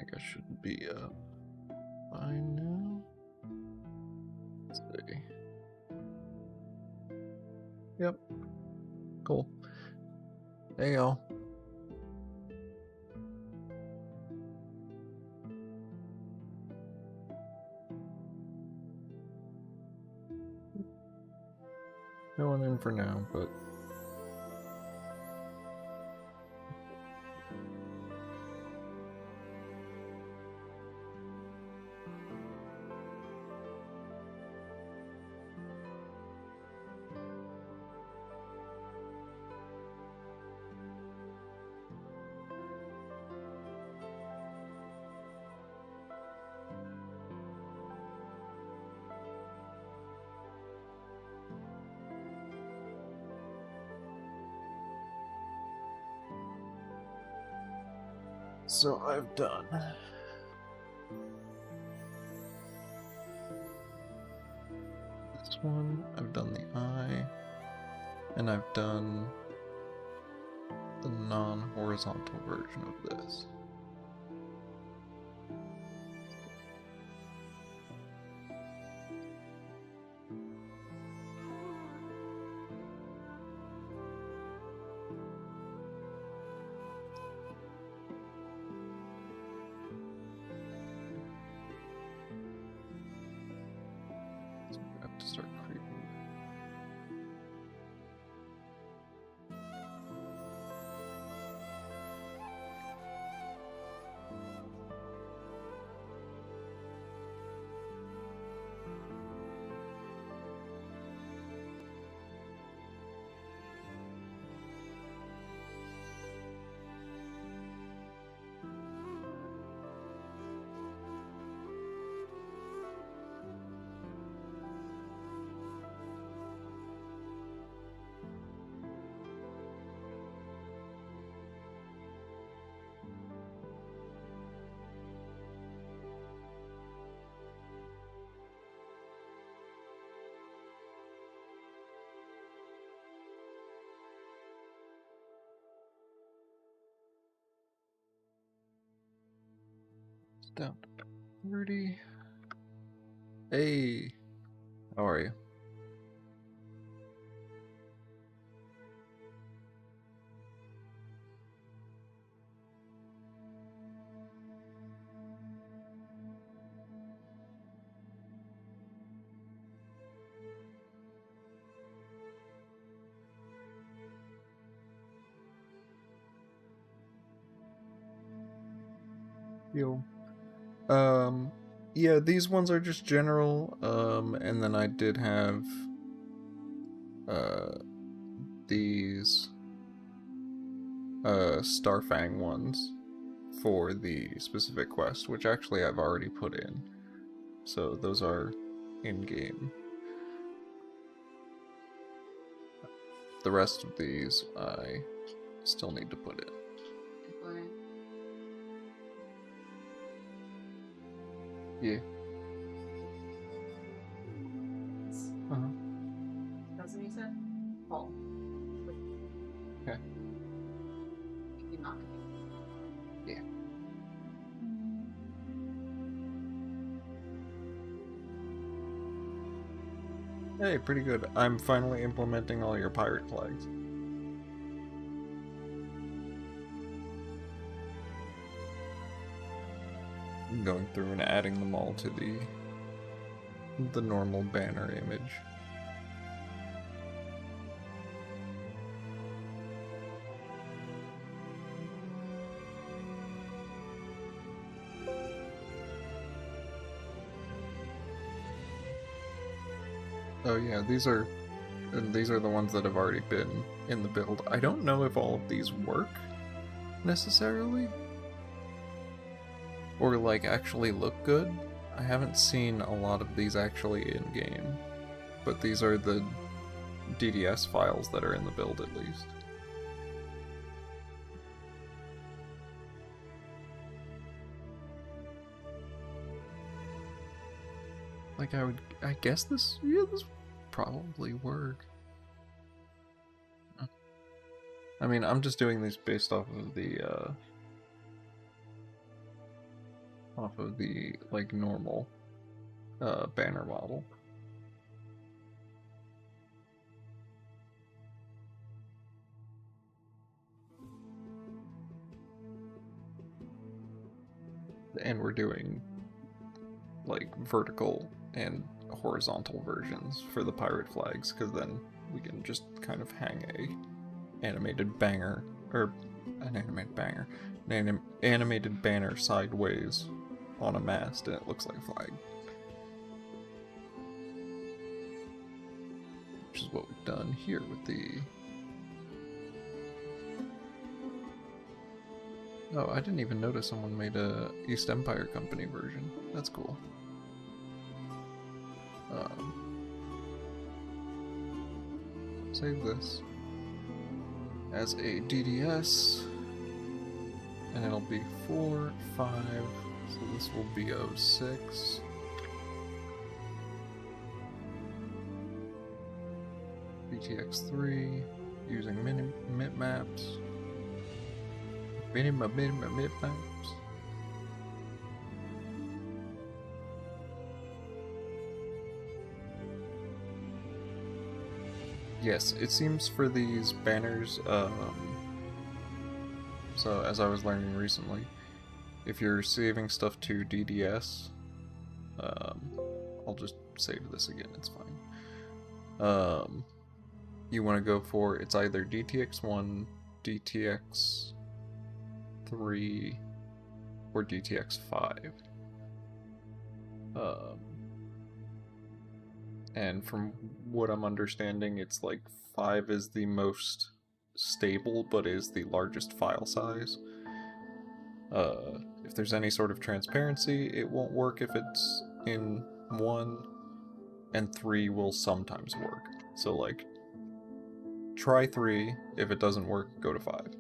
think I should be by now. Let's see. Yep. Cool. There you go. No one in for now, but so I've done this one, I've done the eye, and I've done the non-horizontal version of this. To start creeping. Down to 30. Hey, how are you? Yo. Yeah, these ones are just general, and then I did have, these, Starfang ones for the specific quest, which actually I've already put in. So those are in-game. The rest of these I still need to put in. Yeah. Uh-huh. That's what you said? Paul. Okay. You're not. Yeah. Hey, pretty good. I'm finally implementing all your pirate flags. I'm going through and adding them all to the normal banner image. Oh yeah, these are the ones that have already been in the build. I don't know if all of these work necessarily, or like actually look good. I haven't seen a lot of these actually in game, but these are the DDS files that are in the build at least. Like I guess this would probably work. I mean, I'm just doing these based off of the off of the like normal banner model. And we're doing like vertical and horizontal versions for the pirate flags, because then we can just kind of hang a animated banger, or an animated banner sideways on a mast, and it looks like a flag. Which is what we've done here with the... Oh, I didn't even notice someone made a East Empire Company version. That's cool. Save this as a DDS, and it'll be 4, 5, so this will be 06. BTX3, using mip maps. Mip maps. Yes, it seems for these banners, so as I was learning recently, if you're saving stuff to DDS, I'll just save this again, it's fine. You want to go for, it's either DTX1, DTX3, or DTX5. And from what I'm understanding, it's like 5 is the most stable, but is the largest file size. If there's any sort of transparency, it won't work if it's in 1, and 3 will sometimes work. So like, try 3, if it doesn't work, go to 5.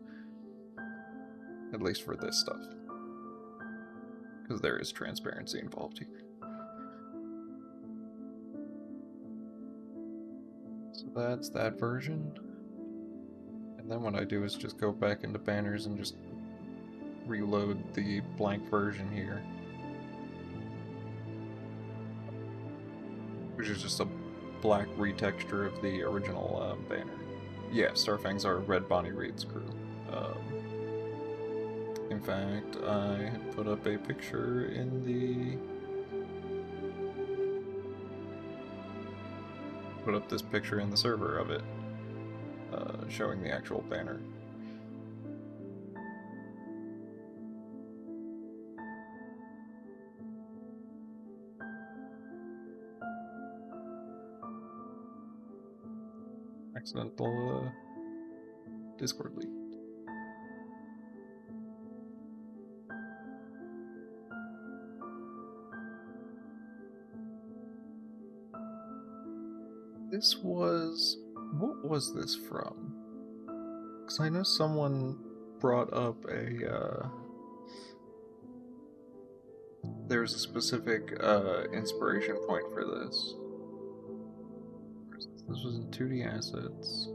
At least for this stuff. Because there is transparency involved here. So that's that version. And then what I do is just go back into banners and just reload the blank version here. Which is just a black retexture of the original banner. Yeah, Starfangs are Red Bonnie Reed's crew. In fact, I had put up a picture in the... Put up this picture in the server of it, showing the actual banner. Accidental Discord leak. This was... What was this from? Because I know someone brought up a... There's a specific inspiration point for this. This was in 2D assets.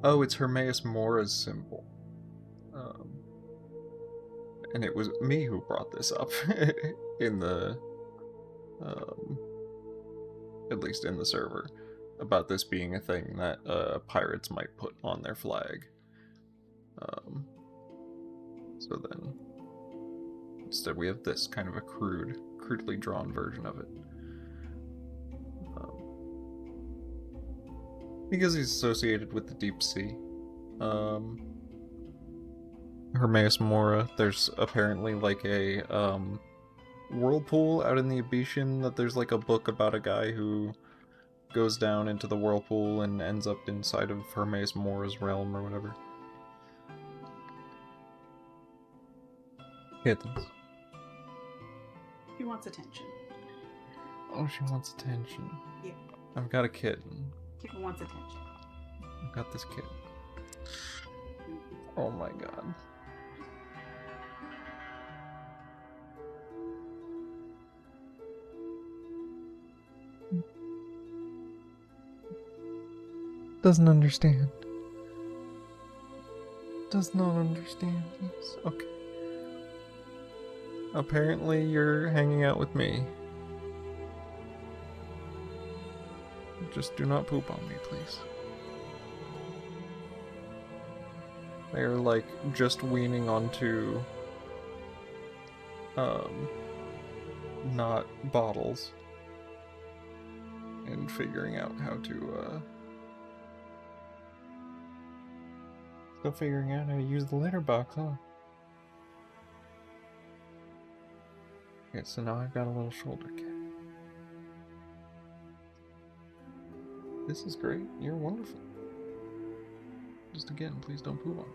Oh, it's Hermaeus Mora's symbol. And it was me who brought this up in the... at least in the server, about this being a thing that pirates might put on their flag. So then, instead we have this kind of a crudely drawn version of it. Because he's associated with the deep sea. Hermaeus Mora, there's apparently like a whirlpool out in the Abetian, that there's like a book about a guy who goes down into the whirlpool and ends up inside of Hermaeus Mora's realm or whatever. Kittens. He wants attention. Oh, she wants attention. Yeah. I've got a kitten. Kitten wants attention. I've got this kitten. Oh my god. Doesn't understand. Does not understand. Yes. Okay. Apparently you're hanging out with me. Just do not poop on me, please. They're like just weaning onto not bottles and figuring out how to still figuring out how to use the litter box, huh? Okay, so now I've got a little shoulder kit. This is great. You're wonderful. Just again, please don't poop on me.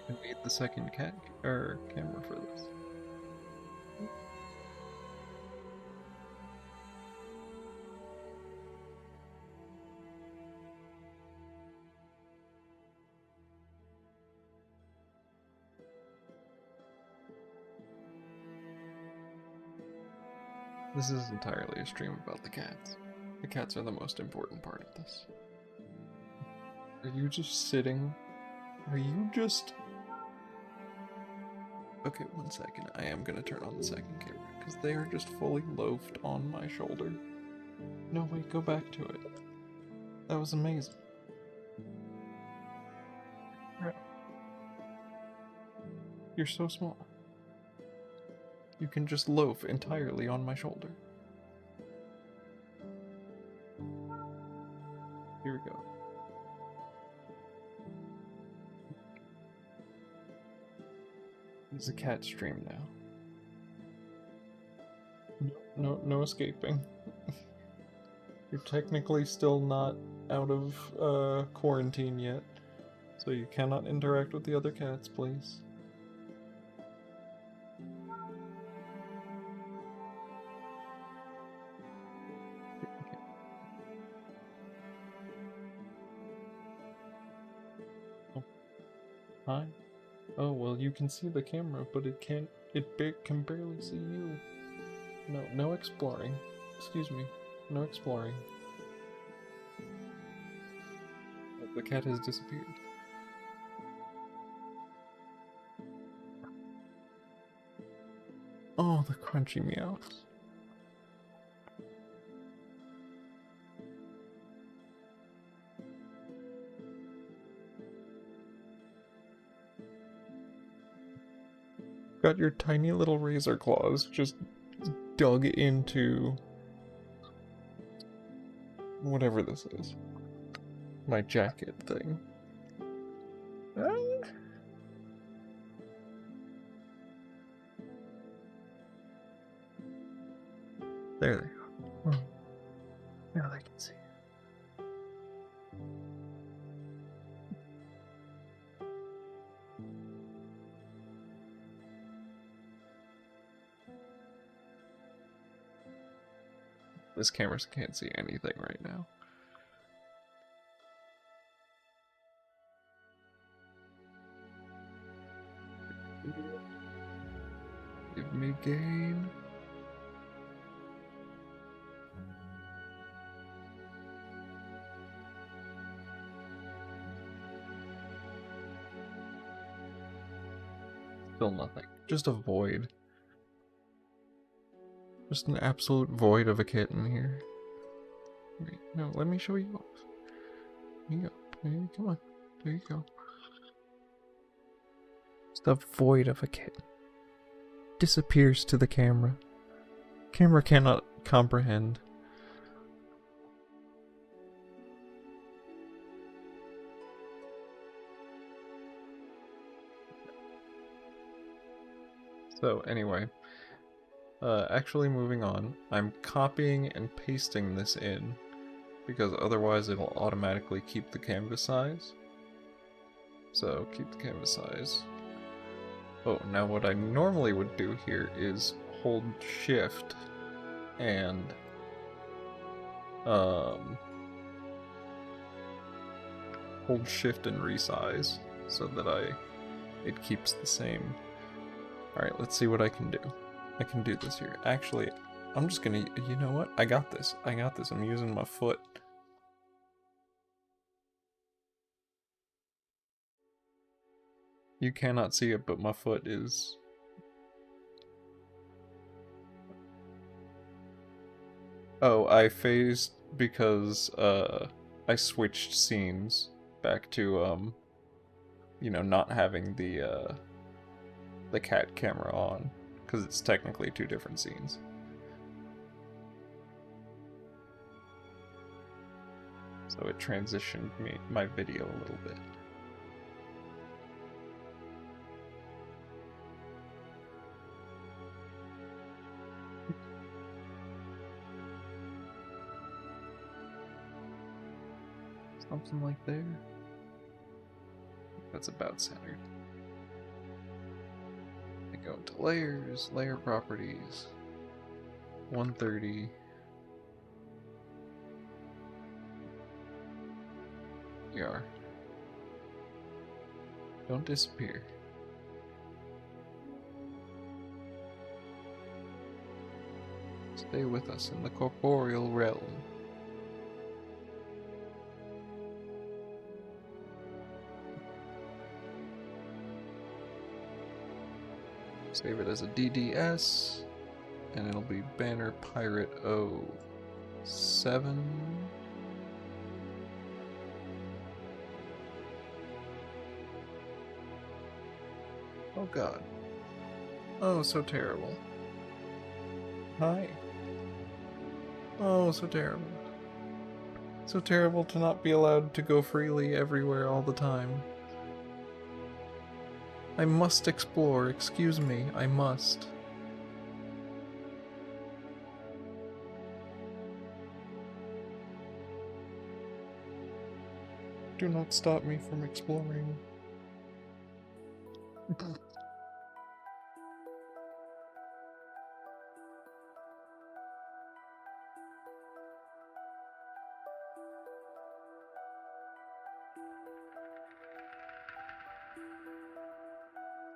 I need the second camera for this. This is entirely a stream about the cats. The cats are the most important part of this. Are you just sitting? Are you just... Okay, 1 second. I am gonna turn on the second camera, because they are just fully loafed on my shoulder. No, wait, go back to it. That was amazing. You're so small. You can just loaf entirely on my shoulder. Here we go. It's a cat stream now. No escaping. You're technically still not out of quarantine yet, so you cannot interact with the other cats, please. Oh. Hi. Oh, well, you can see the camera, but it can barely see you. No exploring. Excuse me. No exploring. The cat has disappeared. Oh, the crunchy meows. Got your tiny little razor claws just dug into whatever this is. My jacket thing. There they go. Now they can see. This camera can't see anything right now. Give me game. Still nothing. Just a void. Just an absolute void of a kitten here. Wait, no, let me show you off. There you go. Come on. There you go. Just a void of a kitten. Disappears to the camera. Camera cannot comprehend. So anyway, actually moving on, I'm copying and pasting this in because otherwise it'll automatically keep the canvas size. So keep the canvas size. Oh, now what I normally would do here is hold shift and hold shift and resize so that I it keeps the same. Alright, let's see what I can do. I can do this here. Actually, I'm just gonna, you know what? I got this. I got this. I'm using my foot. You cannot see it, but my foot is... Oh, I phased because, I switched scenes back to, you know, not having the cat camera on, because it's technically two different scenes. So it transitioned my video a little bit. Something like there. That's about centered. I go into layers, layer properties, 130. You are. Don't disappear. Stay with us in the corporeal realm. Save it as a DDS, and it'll be Banner Pirate 07. Oh god. Oh, so terrible. Hi. Oh, so terrible. So terrible to not be allowed to go freely everywhere all the time. I must explore, excuse me, I must. Do not stop me from exploring.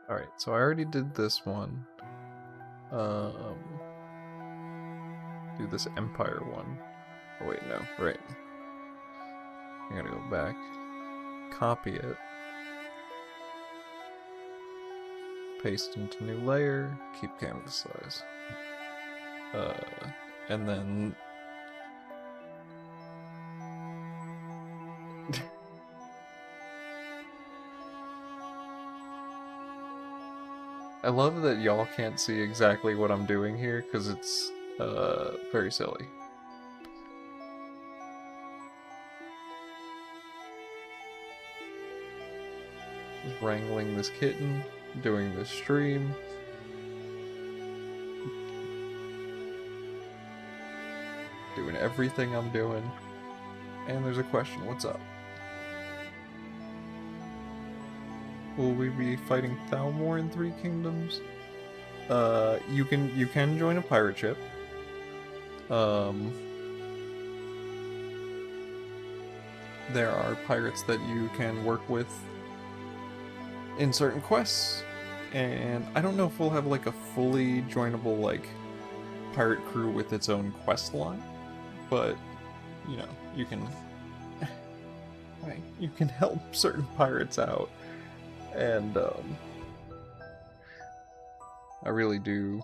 Alright, so I already did this one. Do this Empire one. Oh wait, no, right. I gotta go back. Copy it. Paste into new layer. Keep canvas size. And then... I love that y'all can't see exactly what I'm doing here, because it's, very silly. Just wrangling this kitten, doing this stream. Doing everything I'm doing. And there's a question, what's up? Will we be fighting Thalmor in Three Kingdoms? You can join a pirate ship. There are pirates that you can work with in certain quests, and I don't know if we'll have like a fully joinable like pirate crew with its own quest line, but you know, you can you can help certain pirates out. And, I really do,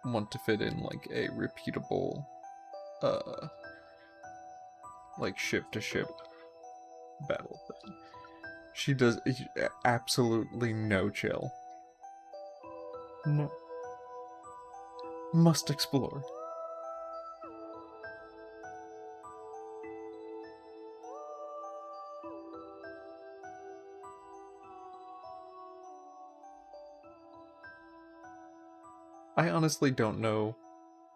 want to fit in, like, a repeatable, like, ship-to-ship battle thing. She does absolutely no chill. No. Must explore. I honestly don't know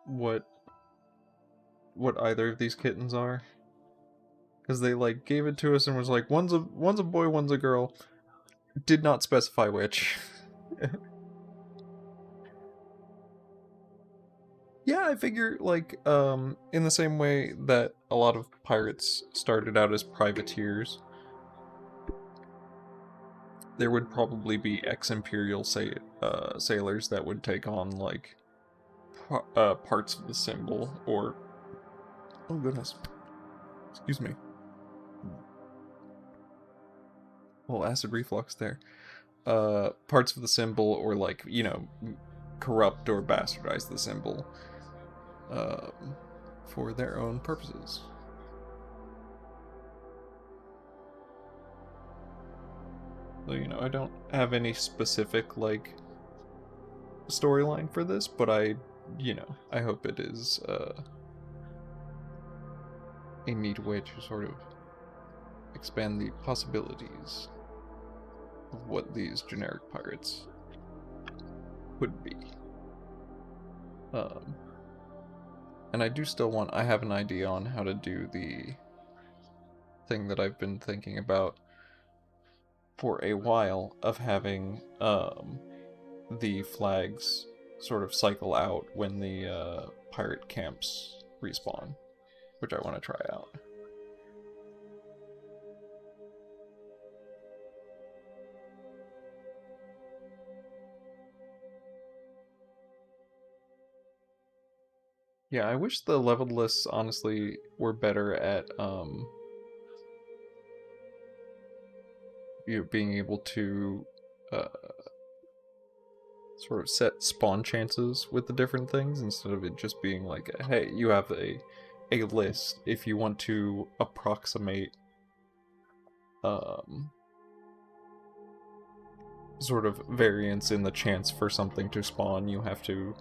what either of these kittens are, because they like gave it to us and was like one's a boy, one's a girl. Did not specify which. Yeah, I figure like in the same way that a lot of pirates started out as privateers, there would probably be ex-Imperial sailors that would take on, like, parts of the symbol, or... Oh, goodness. Excuse me. Well, acid reflux there. Parts of the symbol, or, like, you know, corrupt or bastardize the symbol for their own purposes. So, you know, I don't have any specific, like, storyline for this, but I hope it is a neat way to sort of expand the possibilities of what these generic pirates could be. And I do still I have an idea on how to do the thing that I've been thinking about for a while, of having the flags sort of cycle out when the pirate camps respawn, which I want to try out. Yeah, I wish the leveled lists honestly were better at being able to sort of set spawn chances with the different things, instead of it just being like, hey, you have a list. If you want to approximate sort of variance in the chance for something to spawn, you have to,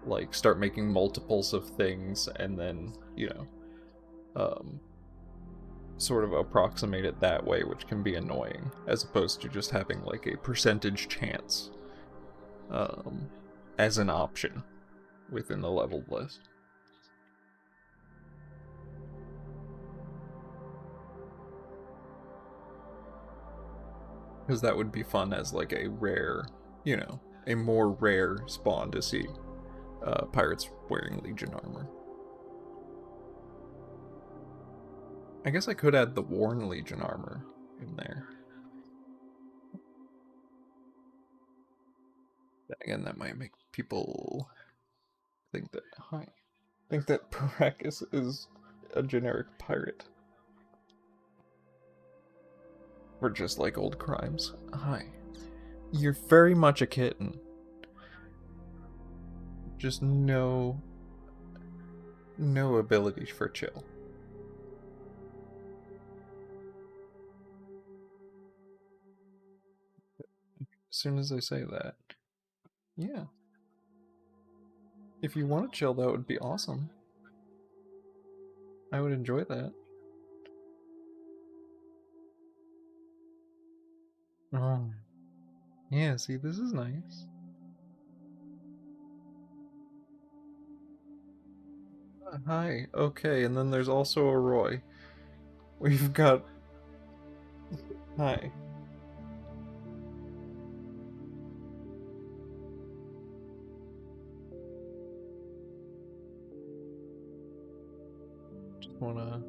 like, start making multiples of things, and then, you know, sort of approximate it that way, which can be annoying, as opposed to just having, like, a percentage chance as an option within the leveled list. Because that would be fun as, like, a rare, you know, a more rare spawn to see pirates wearing Legion armor. I guess I could add the worn Legion armor in there. Again, that might make people think that Paracus is a generic pirate. Or just like old crimes. Hi. You're very much a kitten. Just no ability for chill. As soon as I say that. Yeah. If you want to chill, that would be awesome. I would enjoy that. Oh. Yeah, see, this is nice. Hi. Okay, and then there's also a Roy. We've got... Hi. Just wanna...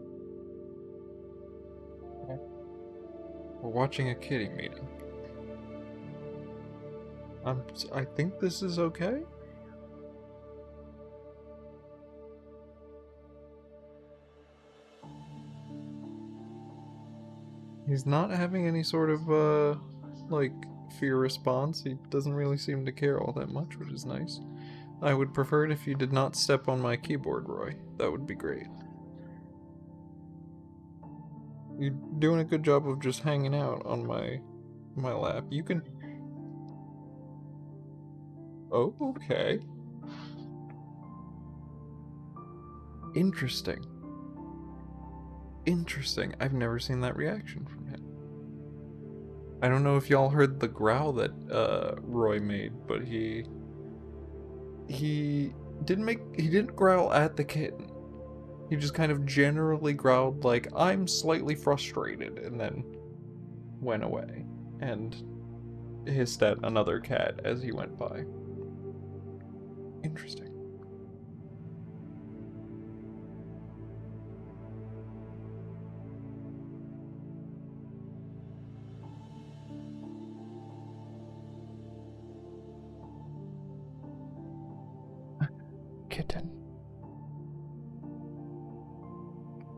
We're watching a kitty meeting. I think this is okay? He's not having any sort of, like, fear response. He doesn't really seem to care all that much, which is nice. I would prefer it if you did not step on my keyboard, Roy. That would be great. You're doing a good job of just hanging out on my lap. You can... Oh, okay. Interesting. Interesting. I've never seen that reaction from him. I don't know if y'all heard the growl that Roy made, but he didn't growl at the kitten. He just kind of generally growled like, I'm slightly frustrated, and then went away and hissed at another cat as he went by. Interesting. Kitten.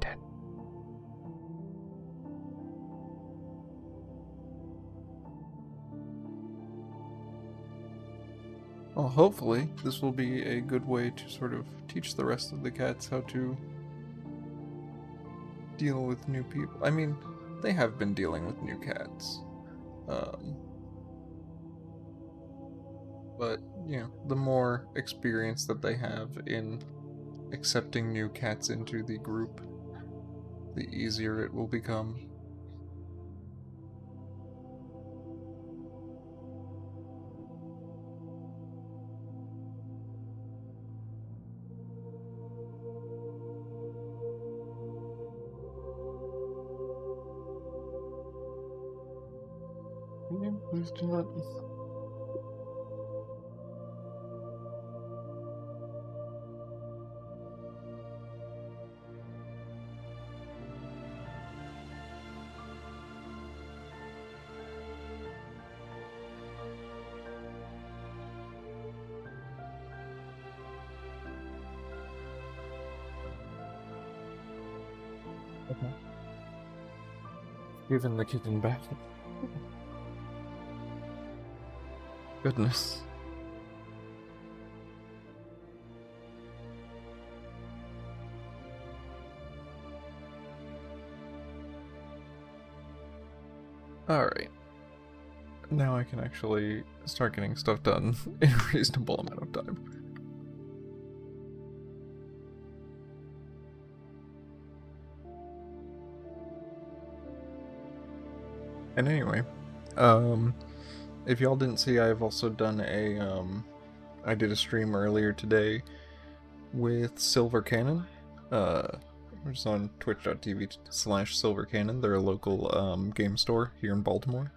Dead. Well, hopefully this will be a good way to sort of teach the rest of the cats how to deal with new people. I mean, they have been dealing with new cats. But, you know, the more experience that they have in accepting new cats into the group, the easier it will become. Yeah, please do not. Okay. Giving the kitten back. Goodness. Alright. Now I can actually start getting stuff done in a reasonable amount of time. And anyway, if y'all didn't see, I've also done I did a stream earlier today with Silver Cannon, which is on twitch.tv/Silver Cannon. They're a local game store here in Baltimore.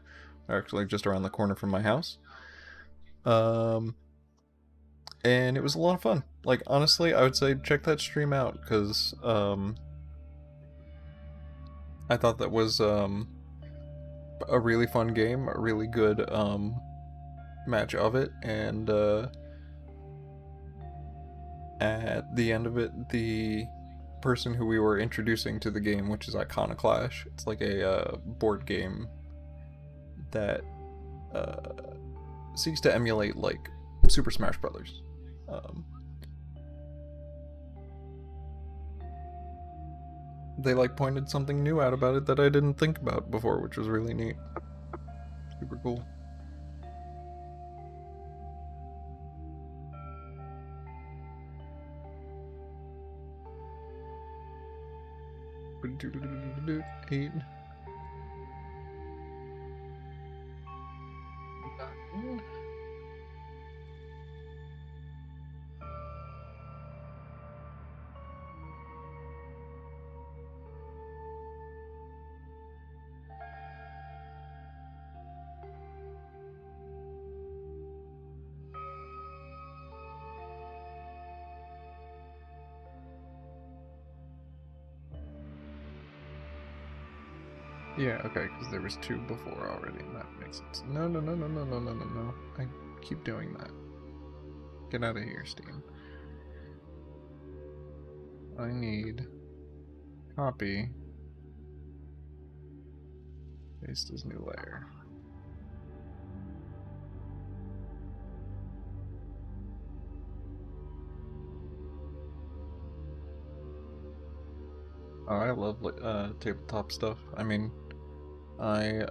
They're actually just around the corner from my house. And it was a lot of fun. Like, honestly, I would say check that stream out, because I thought that was a really fun game, a really good match of it, and at the end of it, the person who we were introducing to the game, which is Iconoclash, it's like a board game that seeks to emulate like Super Smash Brothers. They like pointed something new out about it that I didn't think about before, which was really neat. Super cool. Eight. Yeah, okay, because there was 2 before already, and that makes sense. No. I keep doing that. Get out of here, Steam. I need copy. Paste as new layer. Oh, I love tabletop stuff. I mean, I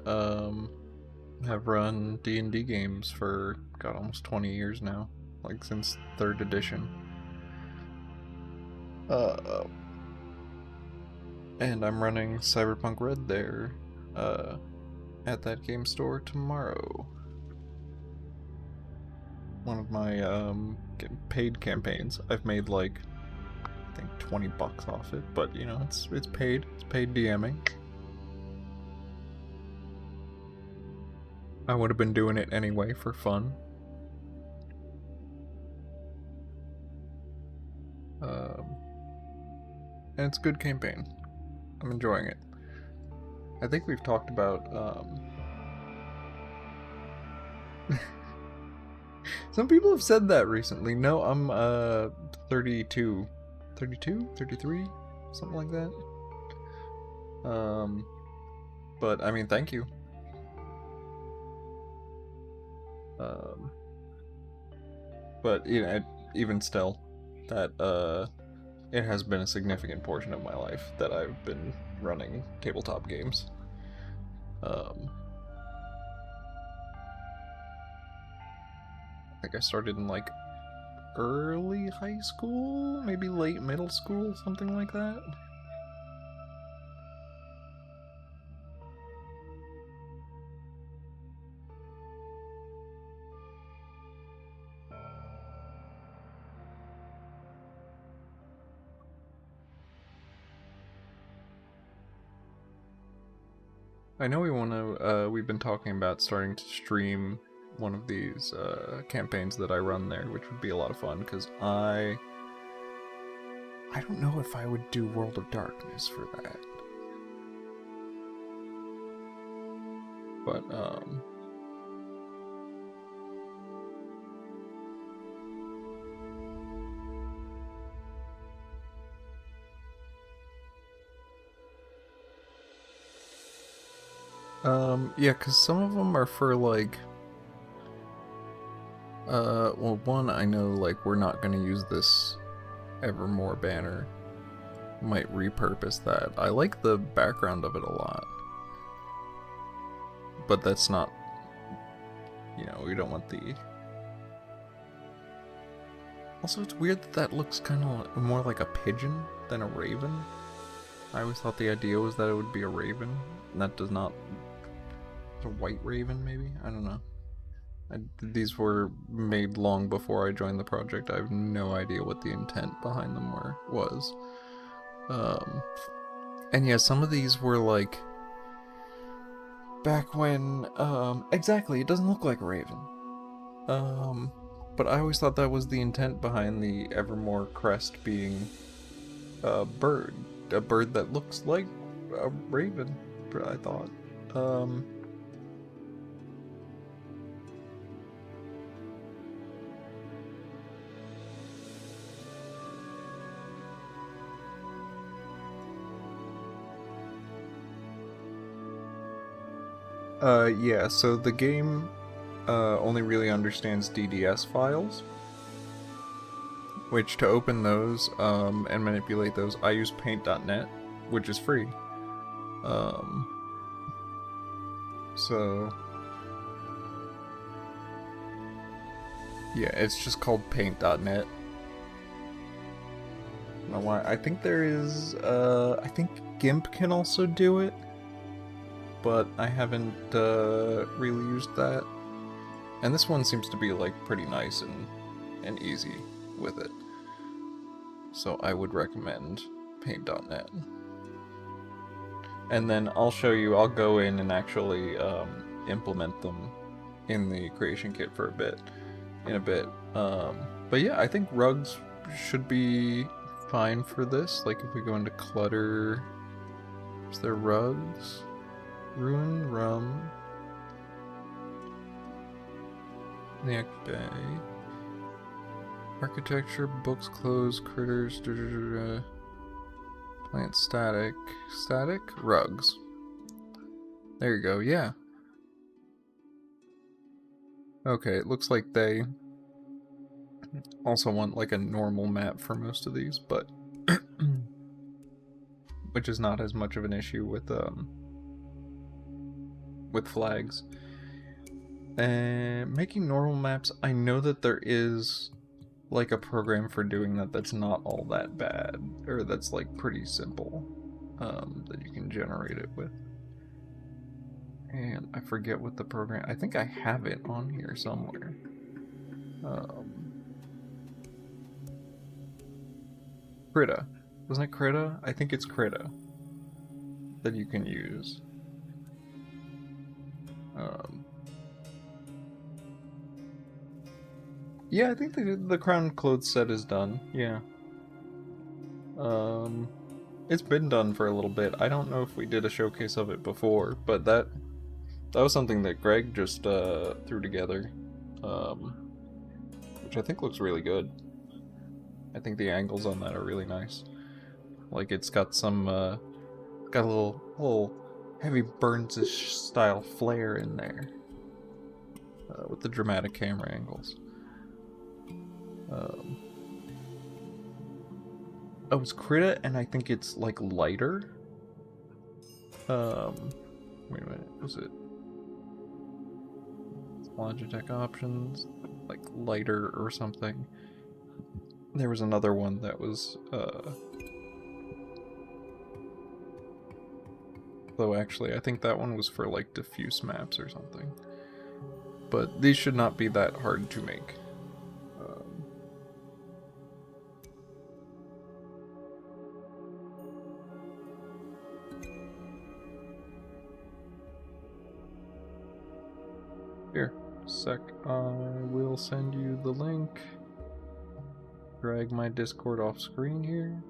have run D&D games for, God, almost 20 years now. Like, since 3rd edition. And I'm running Cyberpunk Red there, at that game store tomorrow. One of my, paid campaigns. I've made, like, I think $20 off it, but, you know, it's paid. It's paid DMing. I would have been doing it anyway for fun. And it's a good campaign. I'm enjoying it. I think we've talked about Some people have said that recently. No, I'm 32. 32? 33? Something like that. But I mean, thank you. But you know, even still, that it has been a significant portion of my life that I've been running tabletop games. I think I started in like early high school, maybe late middle school, something like that. I know we've been talking about starting to stream one of these campaigns that I run there, which would be a lot of fun, because I don't know if I would do World of Darkness for that. But, yeah, because some of them are for, like, well, one, I know, like, we're not going to use this Evermore banner. Might repurpose that. I like the background of it a lot. But that's not, you know, we don't want the... Also, it's weird that that looks kind of more like a pigeon than a raven. I always thought the idea was that it would be a raven, and that does not... It's a white raven, maybe? I don't know. These were made long before I joined the project. I have no idea what the intent behind them was. And yeah, some of these were like... Back when... exactly, it doesn't look like a raven. But I always thought that was the intent behind the Evermore crest being a bird. A bird that looks like a raven, I thought. Yeah, so the game only really understands DDS files, which to open those and manipulate those, I use paint.net, which is free. So yeah, it's just called paint.net. I don't know why. I think there is, I think GIMP can also do it, but I haven't really used that. And this one seems to be like pretty nice and easy with it. So I would recommend paint.net. And then I'll show you, I'll go in and actually implement them in the creation kit for in a bit. But yeah, I think rugs should be fine for this. Like if we go into clutter, is there rugs? Ruin, rum, Iliac Bay, architecture, books, clothes, critters, plant, static, rugs. There you go, yeah. Okay, it looks like they also want like a normal map for most of these, but which is not as much of an issue with flags. And making normal maps, I know that there is like a program for doing that that's not all that bad, or that's like pretty simple, that you can generate it with. And I forget what the program, I think I have it on here somewhere. Krita. Wasn't it Krita? I think it's Krita that you can use. Yeah, I think the crown clothes set is done. Yeah. It's been done for a little bit. I don't know if we did a showcase of it before, but that was something that Greg just threw together. which I think looks really good. I think the angles on that are really nice. Like it's got some, got a little heavy Burns-ish style flair in there. With the dramatic camera angles. Oh, it's Krita, and I think it's like lighter. Wait a minute, was it Logitech options? Like lighter or something. There was another one that was, though actually, I think that one was for like diffuse maps or something. But these should not be that hard to make. Here, sec, I will send you the link. Drag my Discord off screen here.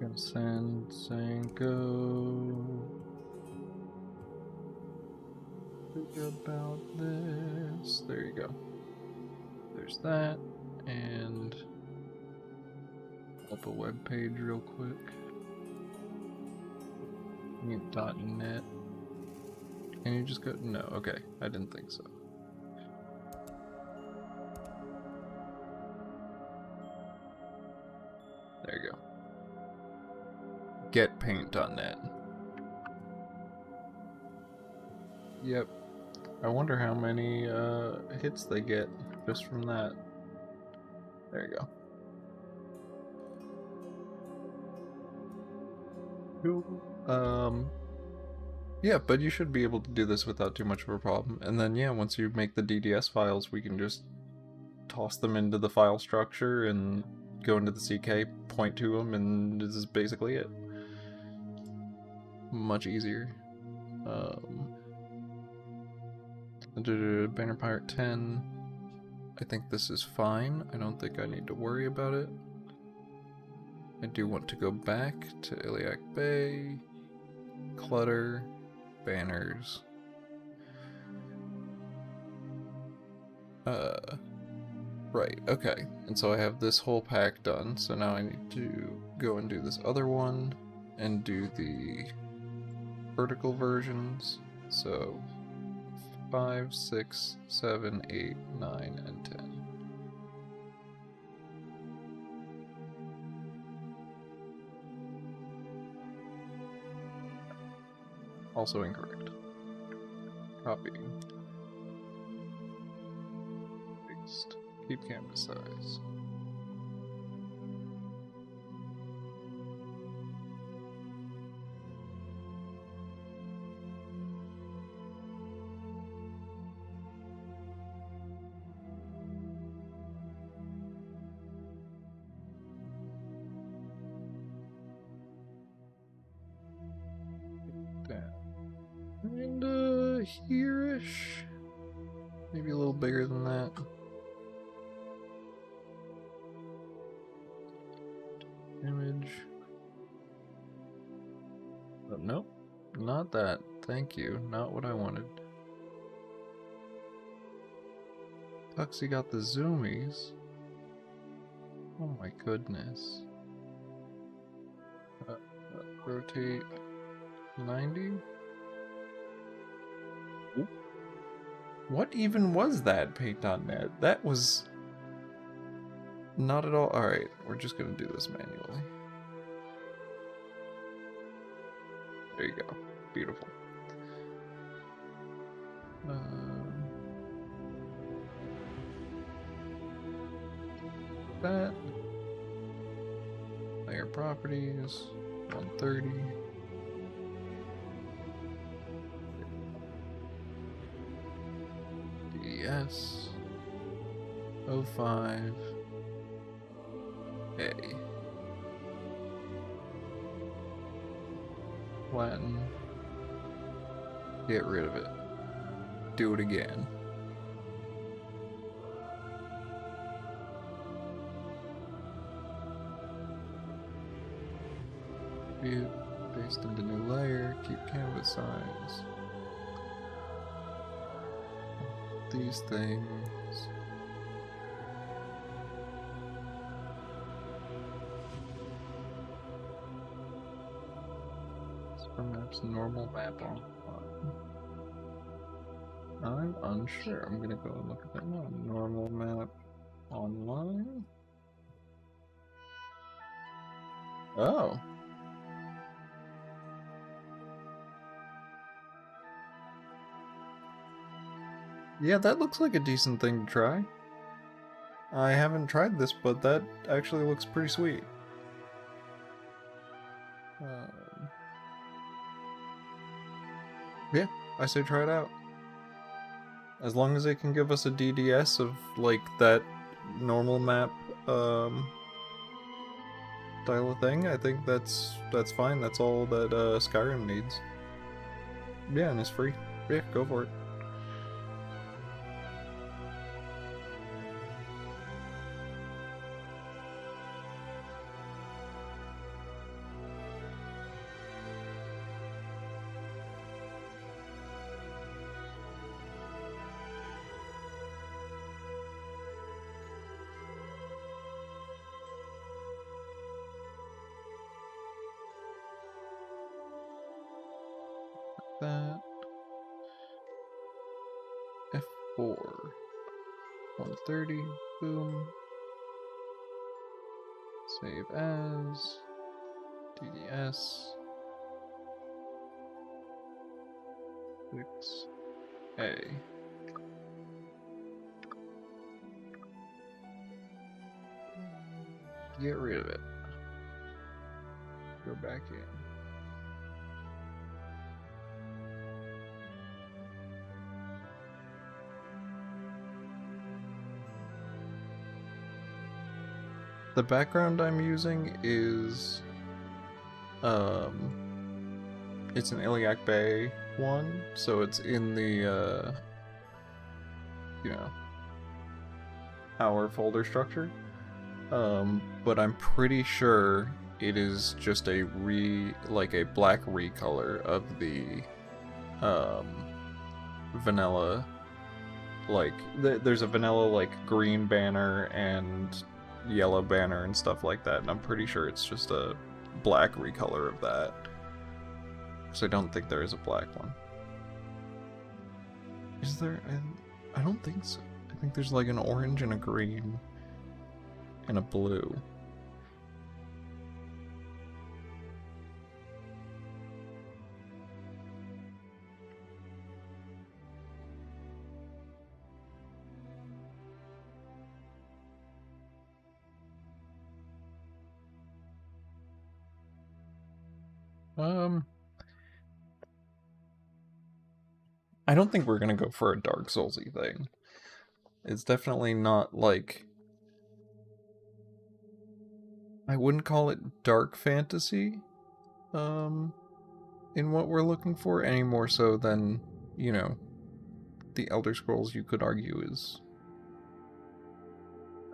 Gonna send saying go. Think about this. There you go. There's that, and up a web page real quick. .net. Can you just go? No, okay. I didn't think so. There you go. Getpaint.net. Yep. I wonder how many hits they get just from that. There you go. Cool. Yeah, but you should be able to do this without too much of a problem. And then, yeah, once you make the DDS files, we can just toss them into the file structure and go into the CK, point to them, and this is basically it. Much easier. Banner Pirate 10. I think this is fine. I don't think I need to worry about it. I do want to go back to Iliac Bay, clutter, banners. Right, okay. And so I have this whole pack done, so now I need to go and do this other one and do the vertical versions. So 5, 6, 7, 8, 9, and 10. Also incorrect. Copying. Paste. Keep canvas size. And here-ish. Maybe a little bigger than that. Image. Oh, nope, not that. Thank you. Not what I wanted. Tuxie got the zoomies. Oh my goodness. Rotate 90? What even was that, Paint.net? That was not at all. Alright, we're just gonna do this manually. There you go. Beautiful. That. Layer properties. 130. DS. 05. A. Flatten. Get rid of it. Do it again. View, paste into new layer, keep canvas size. These things. Super maps, normal map online. I'm unsure. I'm gonna go and look at that now. Normal map online. Oh. Yeah, that looks like a decent thing to try. I haven't tried this, but that actually looks pretty sweet. Yeah, I say try it out. As long as it can give us a DDS of, like, that normal map, style of thing, I think that's fine. That's all that, Skyrim needs. Yeah, and it's free. Yeah, go for it. That F4 130, boom, save as DDS 6A. Get rid of it. Go back in. The background I'm using is, it's an Iliac Bay one, so it's in the, you know, our folder structure. But I'm pretty sure it is just a black recolor of the, vanilla, like, there's a vanilla, like, green banner and yellow banner and stuff like that, and I'm pretty sure it's just a black recolor of that. So I don't think there is a black one. Is there? I don't think so. I think there's like an orange and a green and a blue. I don't think we're gonna go for a Dark Soulsy thing. It's definitely not like, I wouldn't call it dark fantasy, in what we're looking for, any more so than, you know, the Elder Scrolls, you could argue, is,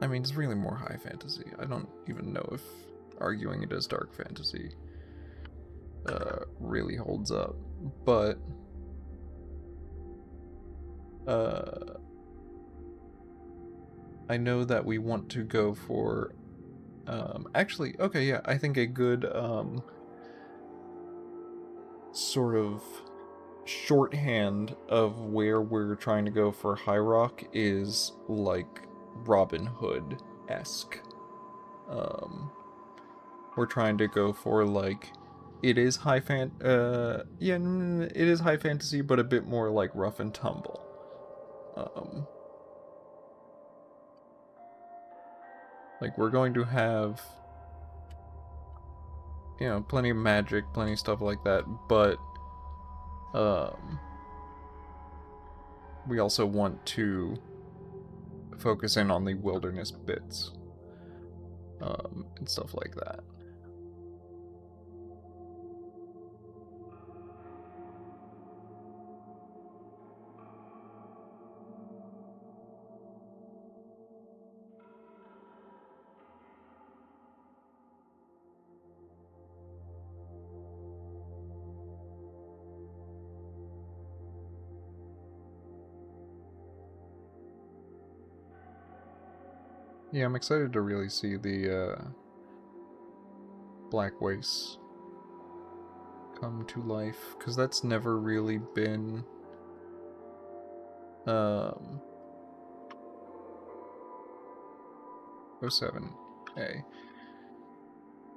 I mean, it's really more high fantasy. I don't even know if arguing it as dark fantasy really holds up, but I know that we want to go for, actually, okay, yeah, I think a good sort of shorthand of where we're trying to go for High Rock is like Robin Hood-esque. We're trying to go for, like, it is high it is high fantasy, but a bit more like rough and tumble. Like, we're going to have, you know, plenty of magic, plenty of stuff like that, but we also want to focus in on the wilderness bits, and stuff like that. Yeah, I'm excited to really see the Black Waste come to life, because that's never really been um 07A.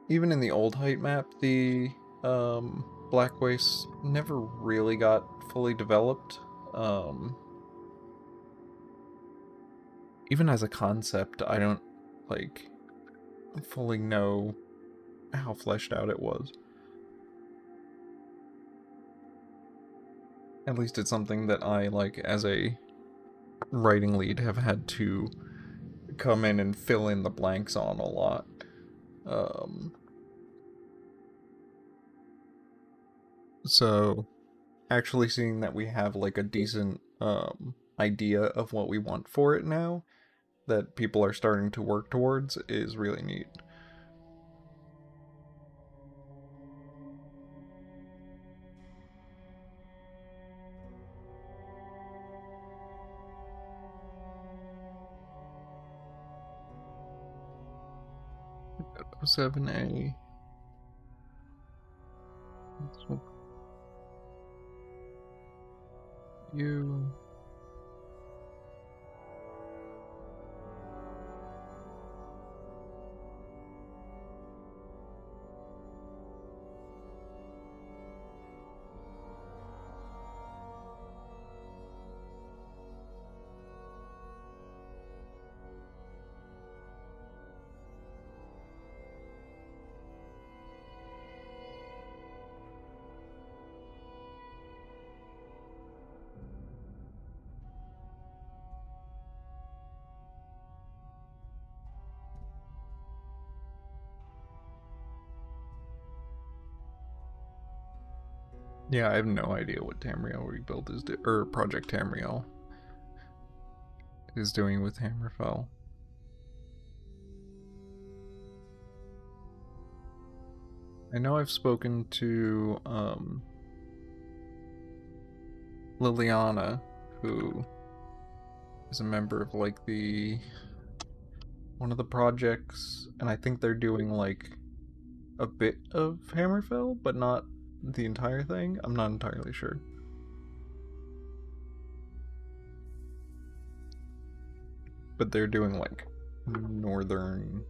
Even in the old height map, the Black Waste never really got fully developed. Even as a concept, I don't like fully know how fleshed out it was. At least it's something that I, like, as a writing lead, have had to come in and fill in the blanks on a lot. So actually seeing that we have like a decent idea of what we want for it now, that people are starting to work towards, is really neat. Oh, 7A. You. Yeah, I have no idea what Tamriel Rebuild is or Project Tamriel is doing with Hammerfell. I know I've spoken to Liliana, who is a member of like the one of the projects, and I think they're doing like a bit of Hammerfell, but not the entire thing. I'm not entirely sure. But they're doing like northern.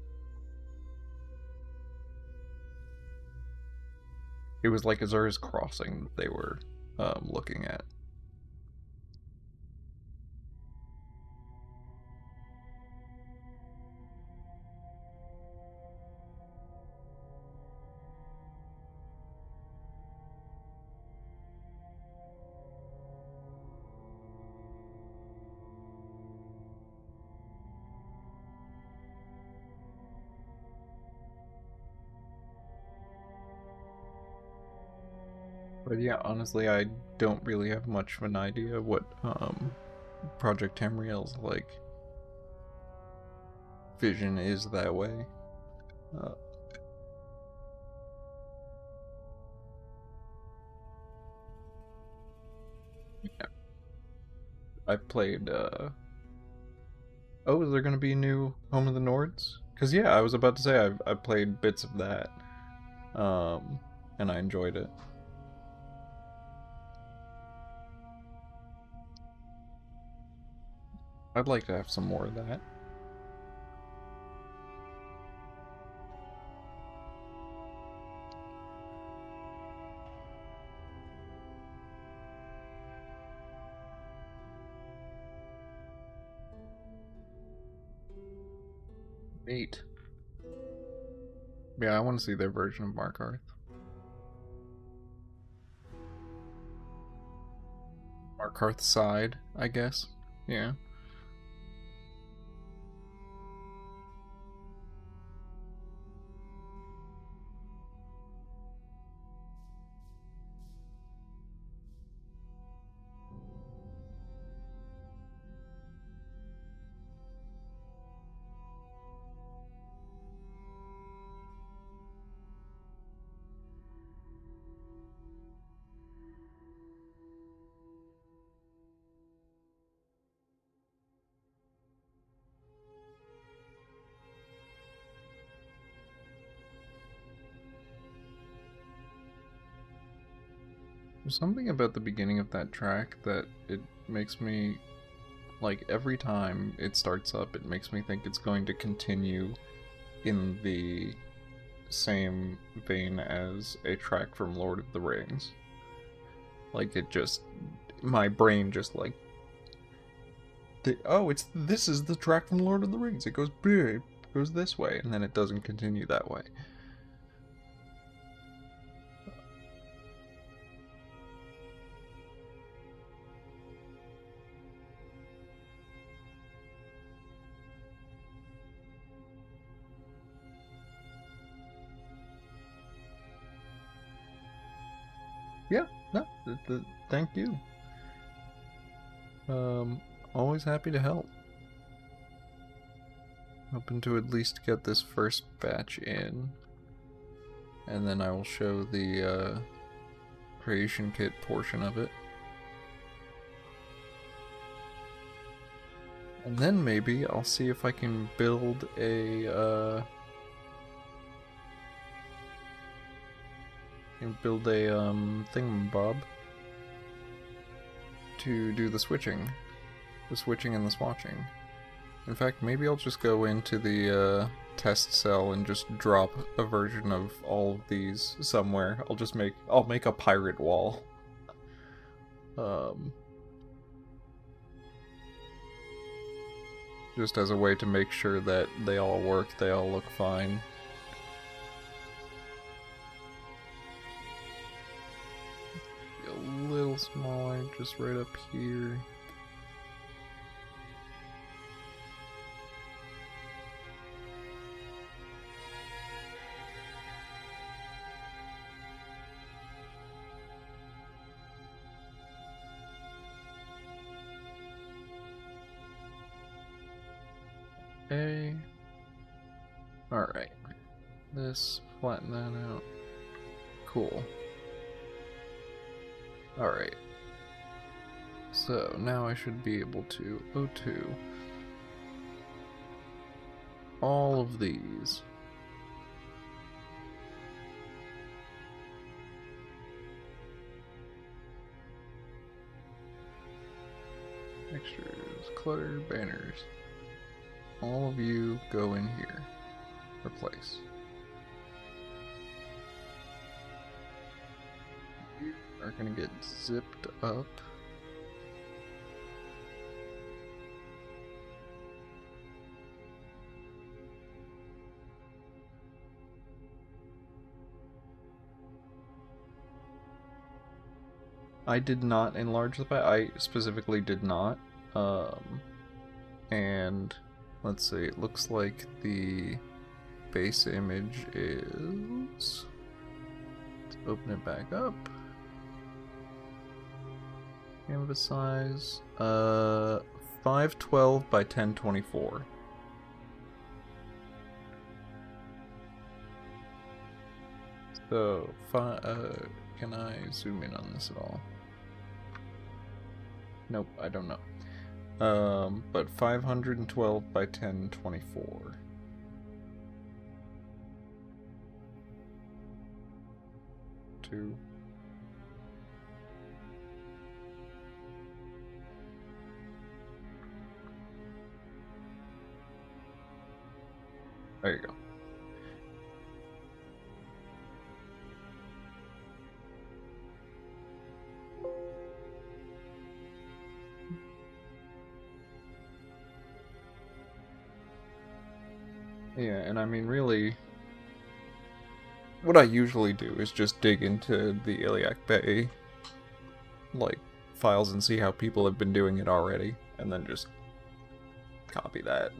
It was like Azura's Crossing they were looking at. But yeah, honestly, I don't really have much of an idea what Project Tamriel's like vision is that way. Uh, yeah. I played. Oh, is there gonna be a new Home of the Nords? Cause yeah, I was about to say I played bits of that, and I enjoyed it. I'd like to have some more of that. Neat. Yeah, I want to see their version of Markarth. Markarth's side, I guess. Yeah. There's something about the beginning of that track that it makes me, like, every time it starts up, it makes me think it's going to continue in the same vein as a track from Lord of the Rings. Like, it just, my brain just, like, this is the track from Lord of the Rings. It goes this way, and then it doesn't continue that way. Yeah, no, thank you. Always happy to help. Hoping to at least get this first batch in. And then I will show the creation kit portion of it. And then maybe I'll see if I can build a thingamabob to do the switching and the swatching. In fact, maybe I'll just go into the test cell and just drop a version of all of these somewhere. I'll make a pirate wall. Just as a way to make sure that they all work, they all look fine. A little smaller, just right up here. Okay. Alright. Flatten that out. Cool. Alright. So, now I should be able to O2 all of these. Textures, clutter, banners. All of you go in here. Replace. You are gonna get zipped up. I did not enlarge the file. I specifically did not. And let's see, it looks like the base image is... Let's open it back up. Canvas size, 512 by 1024. So, can I zoom in on this at all? Nope, I don't know. But 512 by 1024. Two. There you go. Yeah, and I mean, really, what I usually do is just dig into the Iliac Bay, like, files and see how people have been doing it already, and then just copy that.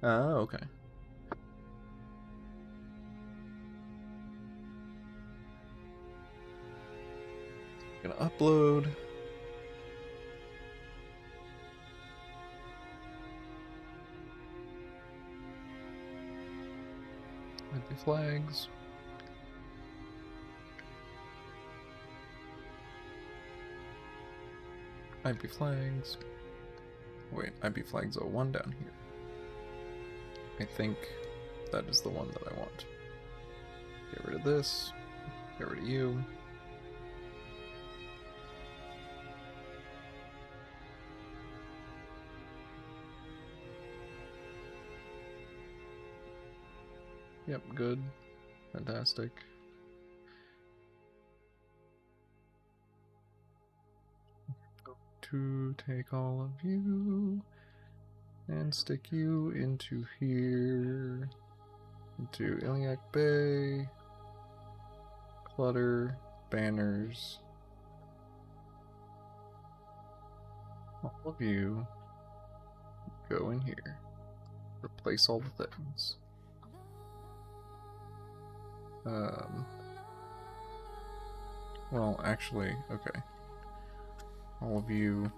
Oh, okay. Gonna upload. IP flags. IP flags. Wait, IP flags 01 down here. I think that is the one that I want. Get rid of this. Get rid of you. Yep, good. Fantastic. To take all of you and stick you into here. Into Iliac Bay. Clutter. Banners. All of you go in here. Replace all the things. Well, actually, okay. All of you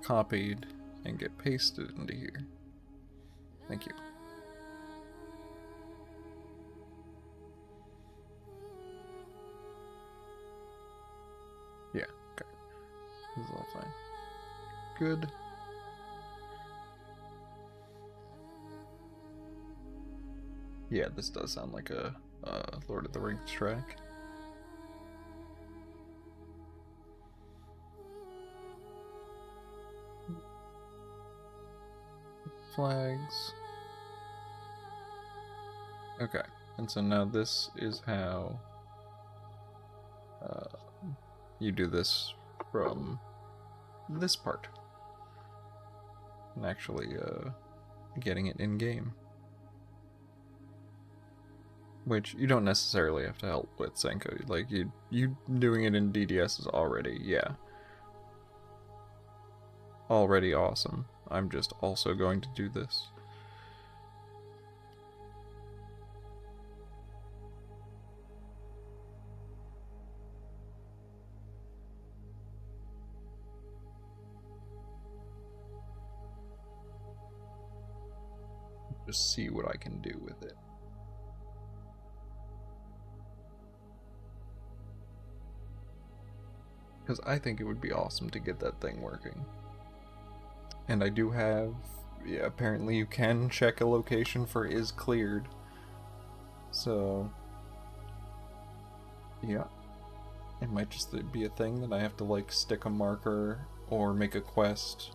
copied and get pasted into here. Thank you. Yeah, okay. This is all fine. Good. Yeah, this does sound like a Lord of the Rings track. Flags. Okay, and so now this is how you do this from this part. And actually getting it in-game. Which you don't necessarily have to help with, Senko. Like, you doing it in DDS is already, yeah. Already awesome. I'm just also going to do this. Just see what I can do with it. Because I think it would be awesome to get that thing working. And I do have... Yeah, apparently you can check a location for is cleared. So... yeah. It might just be a thing that I have to, like, stick a marker or make a quest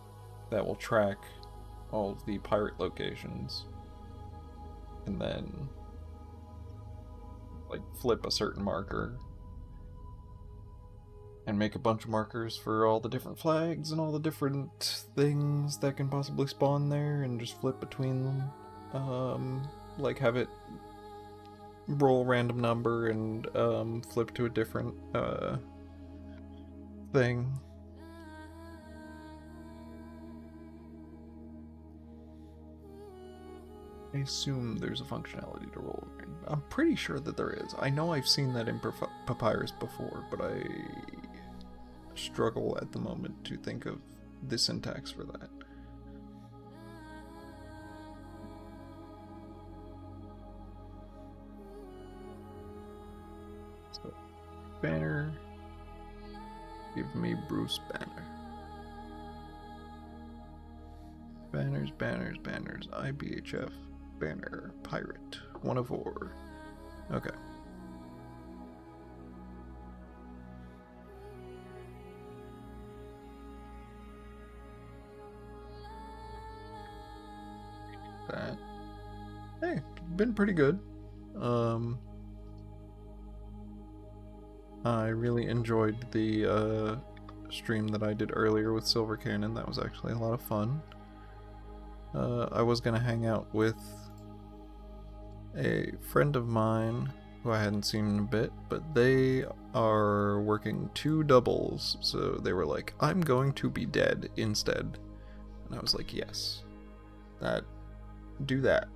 that will track all of the pirate locations. And then... like, flip a certain marker. And make a bunch of markers for all the different flags and all the different things that can possibly spawn there, and just flip between them. Like have it roll a random number and flip to a different thing. I assume there's a functionality to roll. I'm pretty sure that there is. I know I've seen that in Papyrus before, but I struggle at the moment to think of the syntax for that. So, banner. Give me Bruce Banner. Banners, banners, banners. IBHF. Banner. Pirate. 1 of 4. Okay. That. Hey, been pretty good. I really enjoyed the stream that I did earlier with Silver Cannon. That was actually a lot of fun. I was gonna hang out with a friend of mine who I hadn't seen in a bit, but they are working 2 doubles, so they were like, I'm going to be dead instead. And I was like, yes. Do that.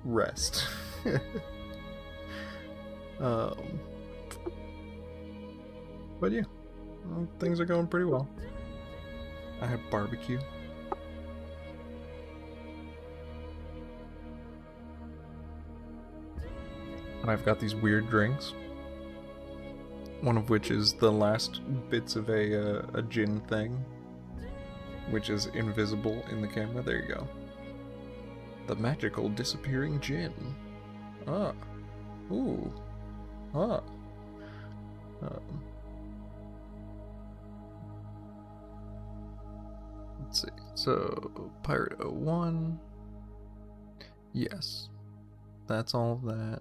Rest. But yeah, things are going pretty well. I have barbecue. And I've got these weird drinks. One of which is the last bits of a gin thing, which is invisible in the camera. There you go. The magical disappearing gin. Ah. Ooh. Ah. Let's see. So, Pirate 01. Yes. That's all of that.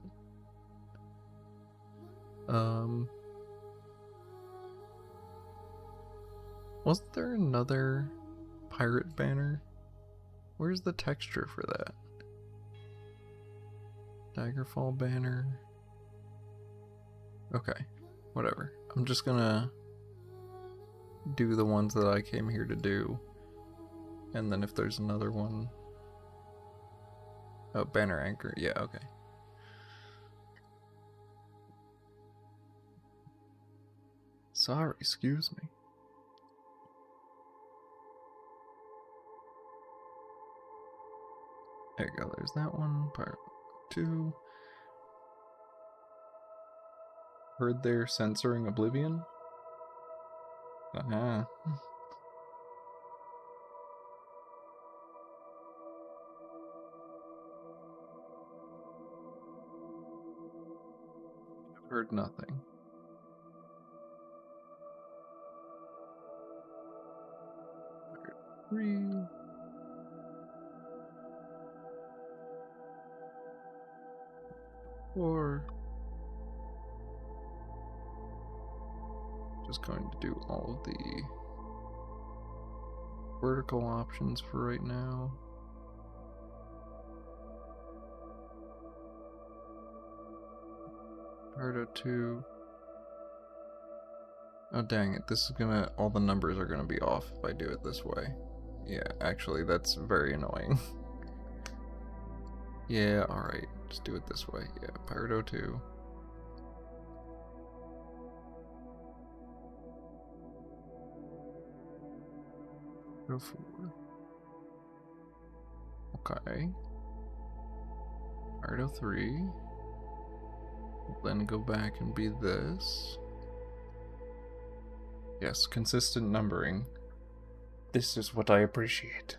Wasn't there another pirate banner? Where's the texture for that? Daggerfall banner. Okay, whatever. I'm just gonna do the ones that I came here to do. And then if there's another one... Oh, banner anchor. Yeah, okay. Sorry, excuse me. There you go, there's that one. Pirate 2. Heard they're censoring Oblivion? Uh-huh. I've heard nothing. Pirate 3. Or just going to do all of the vertical options for right now. Pirate 2. Oh dang it, this is gonna, all the numbers are gonna be off if I do it this way. Yeah, actually that's very annoying. Yeah, alright, just do it this way. Yeah, Pirate 02. Go 4. Okay. Pirate 03. Then go back and be this. Yes, consistent numbering. This is what I appreciate.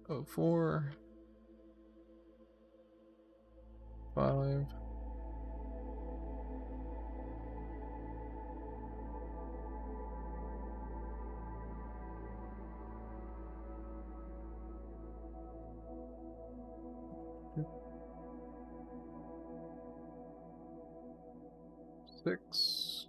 04. 5. Six.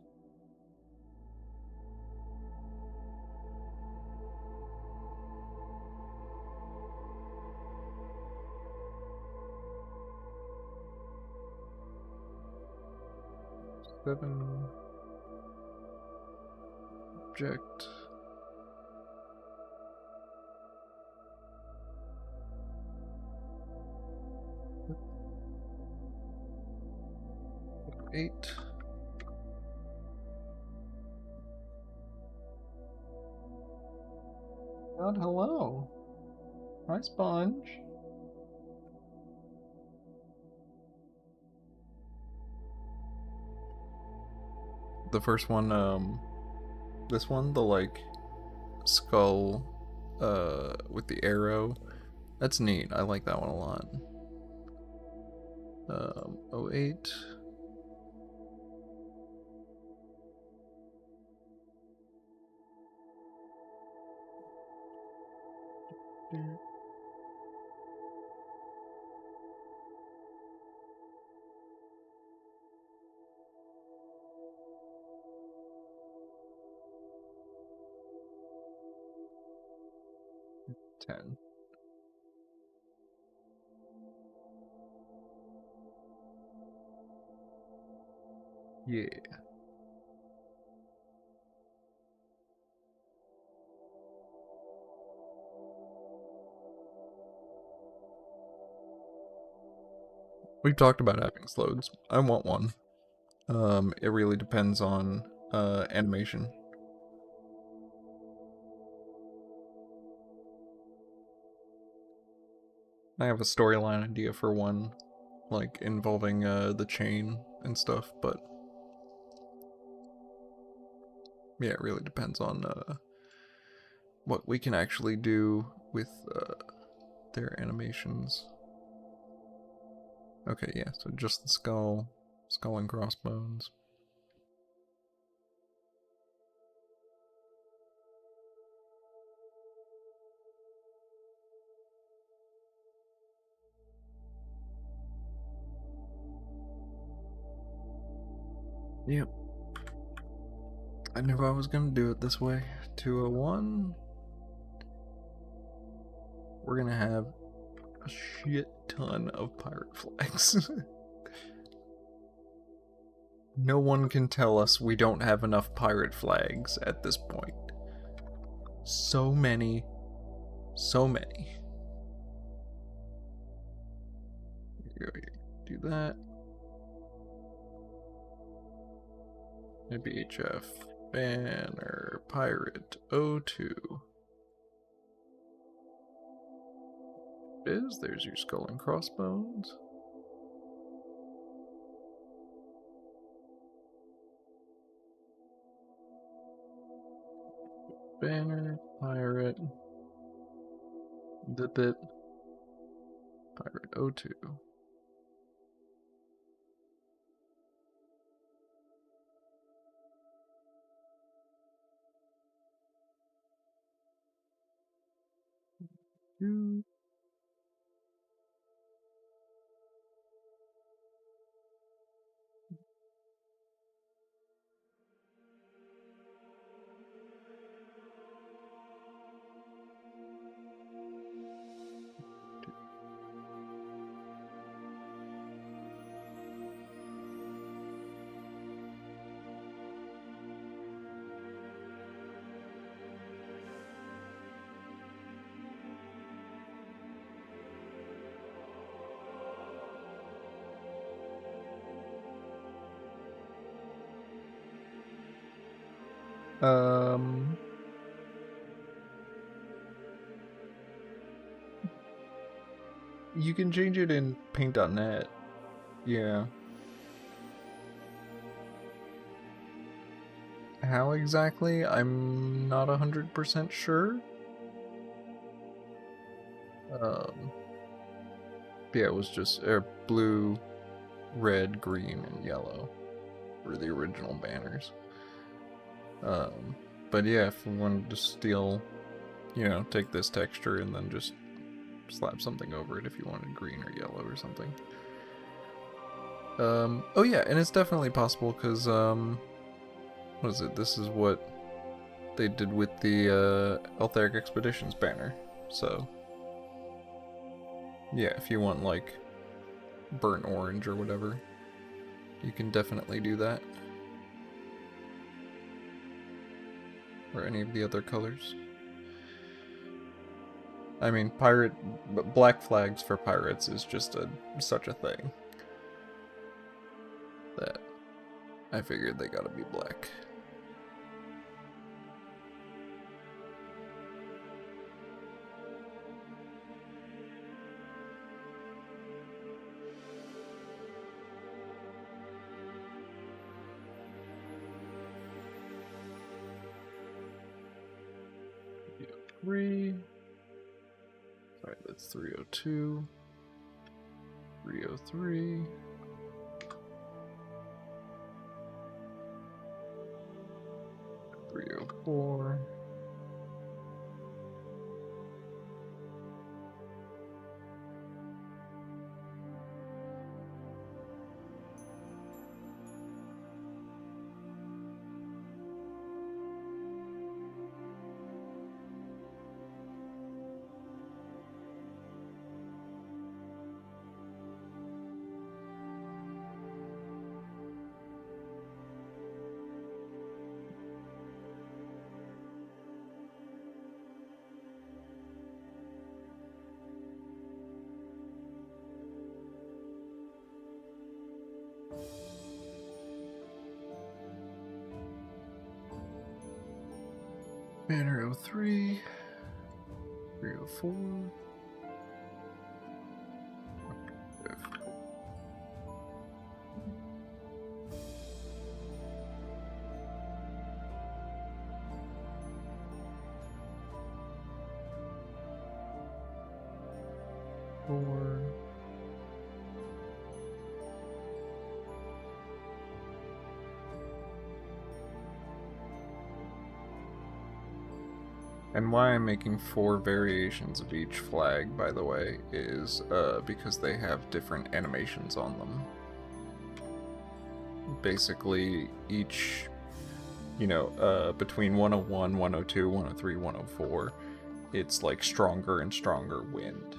Seven. Object. Eight. God, hello. Hi, Sponge. The first one, this one, the like skull, with the arrow, that's neat. I like that one a lot. 08. Ten. Yeah. We've talked about having slows. I want one. It really depends on animation. I have a storyline idea for one, like involving the chain and stuff, but yeah, it really depends on what we can actually do with their animations. Okay, yeah, so just the skull and crossbones. Yep. I knew I was gonna do it this way. 201. We're gonna have a shit ton of pirate flags. No one can tell us we don't have enough pirate flags at this point. So many. So many. Do that. BHF. Banner. Pirate. O2. There's your skull and crossbones. Banner, pirate, the bit, pirate O2. You can change it in paint.net. Yeah. How exactly? I'm not 100% sure. Yeah, it was just blue, red, green, and yellow were the original banners. But yeah, if we wanted to steal, take this texture and then just slap something over it if you wanted green or yellow or something. Oh yeah, and it's definitely possible because, what is it? This is what they did with the Eltharic Expeditions banner. So, yeah, if you want like burnt orange or whatever, you can definitely do that. Or any of the other colors. I mean, black flags for pirates is just such a thing that I figured they gotta be black. Sorry, that's 302. 303. 304. Banner 03, 304. And why I'm making 4 variations of each flag, by the way, is because they have different animations on them. Basically, each, between 101, 102, 103, 104, it's like stronger and stronger wind.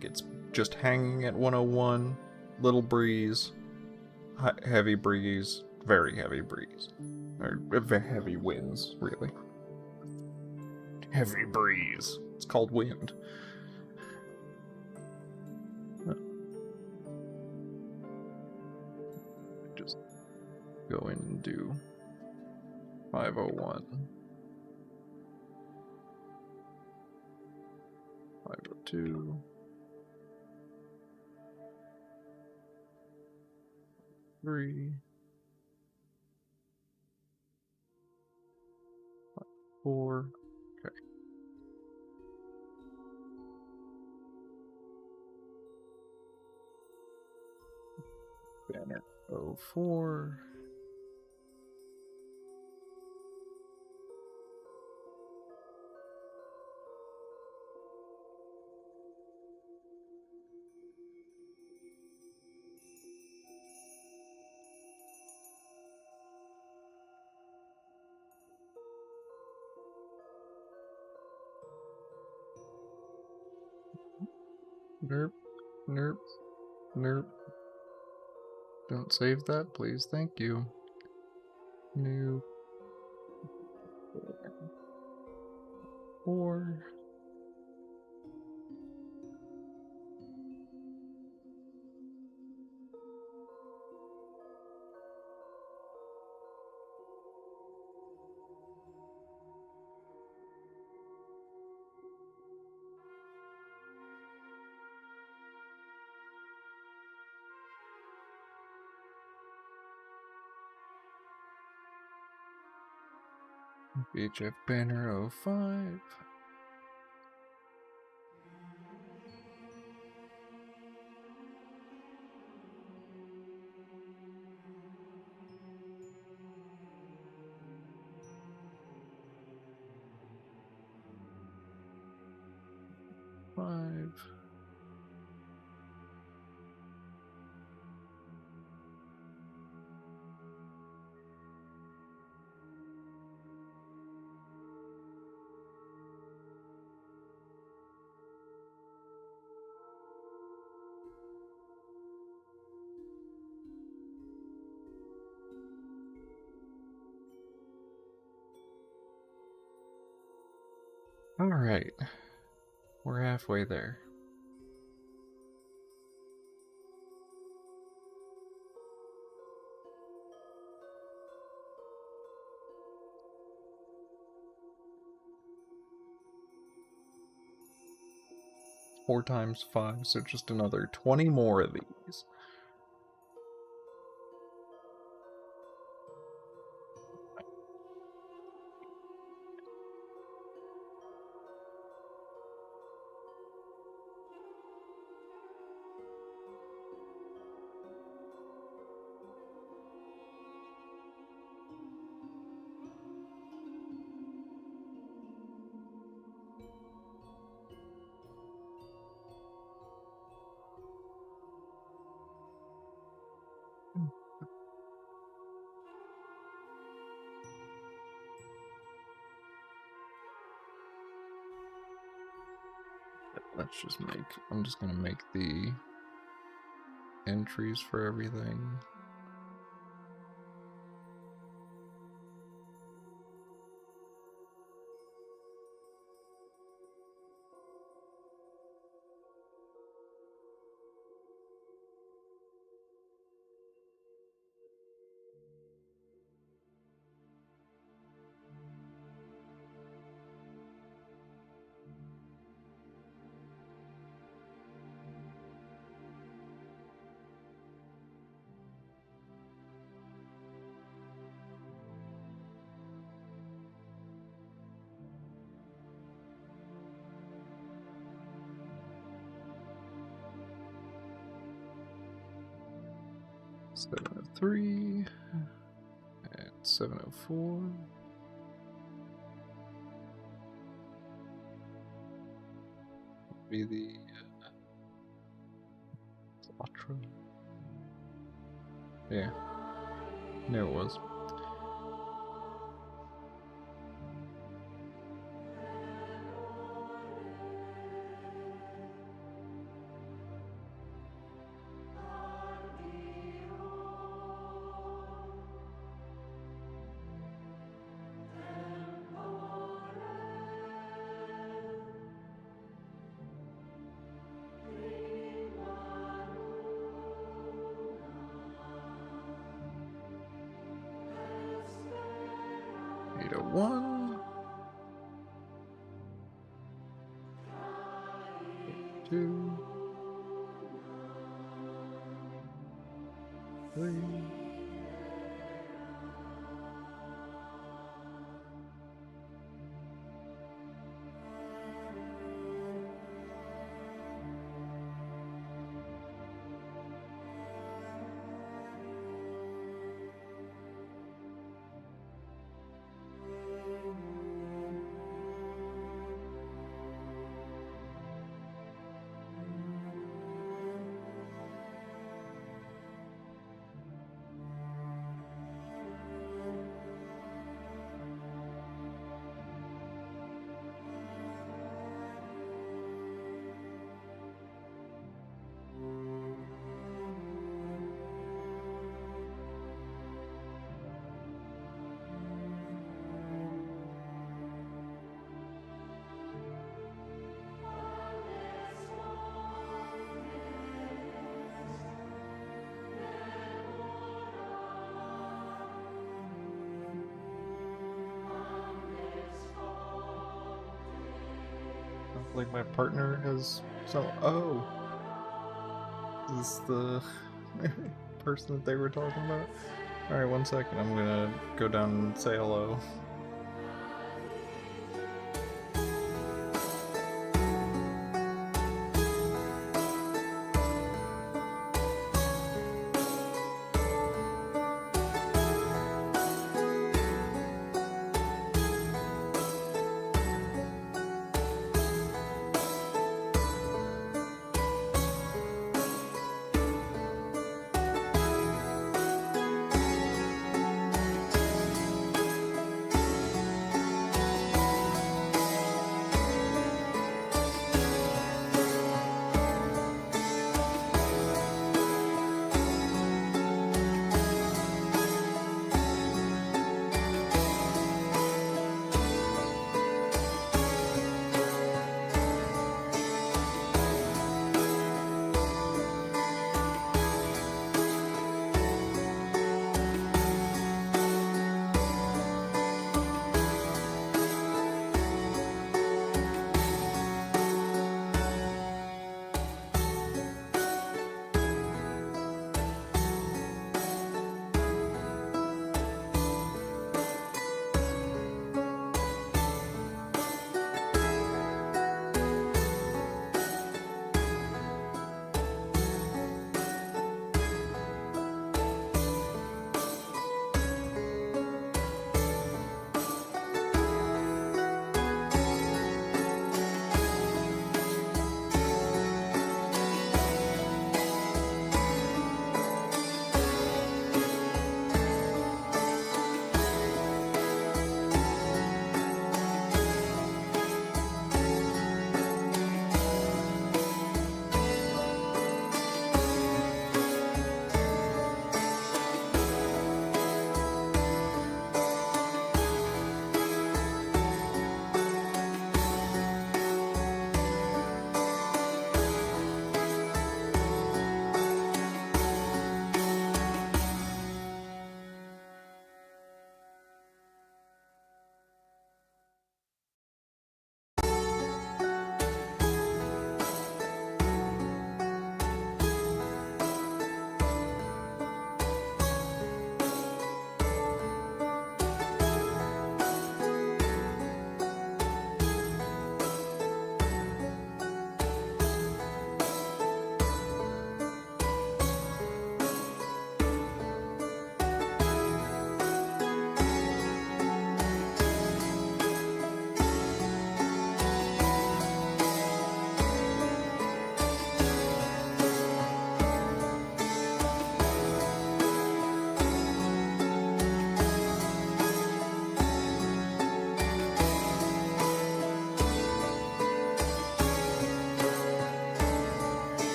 It's just hanging at 101, little breeze, heavy breeze, very heavy breeze. Or heavy winds, really. Heavy breeze. It's called wind. Just go in and do 501. 502. 3. 4. Okay. Banner 04. Nerp, nerp, nerp. Don't save that, please. Thank you. New 4. BHF banner 05. Five. Alright. We're halfway there. Four times 5, so just another 20 more of these. Let's just I'm just gonna make the entries for everything. $703 and $704. be the Ultra. Yeah, knew it was. One, 2, 3. Like my partner has so. Oh, is this the person that they were talking about? All right, 1 second. I'm gonna go down and say hello.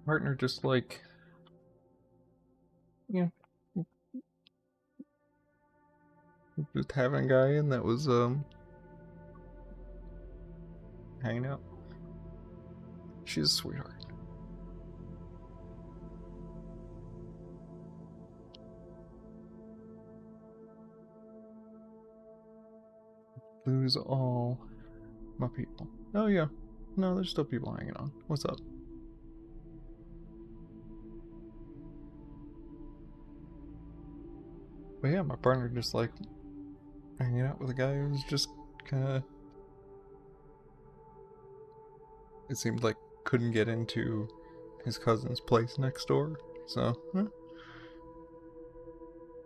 partner just like, you know, just having a guy in that was hanging out. She's a sweetheart. Lose all my people. Oh yeah. No, there's still people hanging on. What's up? But yeah, my partner just like hanging out with a guy who's just kinda, it seemed like couldn't get into his cousin's place next door. So,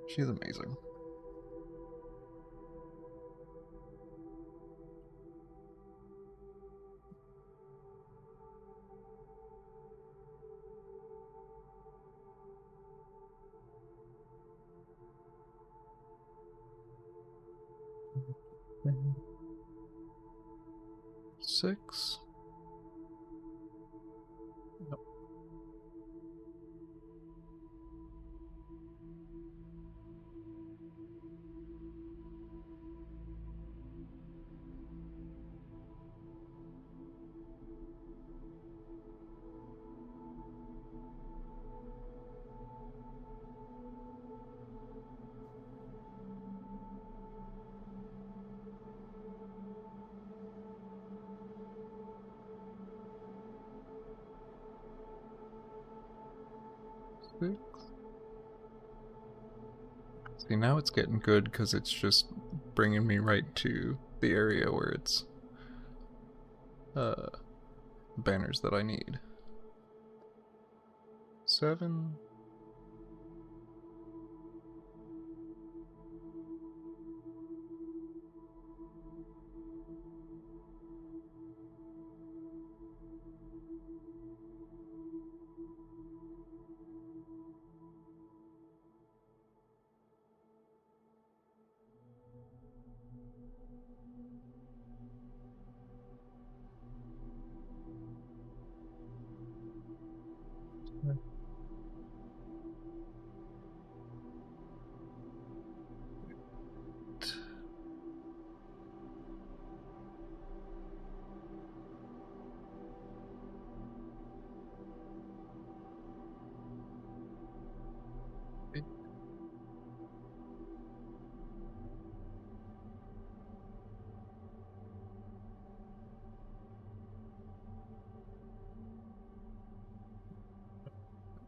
she's amazing. Six. Yep. Six. See, now it's getting good because it's just bringing me right to the area where it's banners that I need. 7.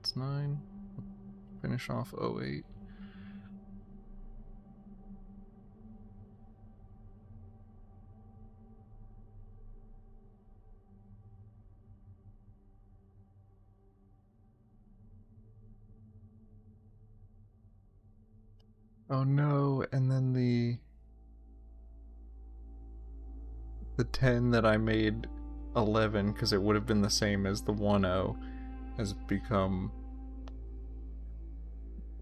That's 9. Finish off 08. Oh no, and then the 10 that I made 11 because it would have been the same as the 1-0 has become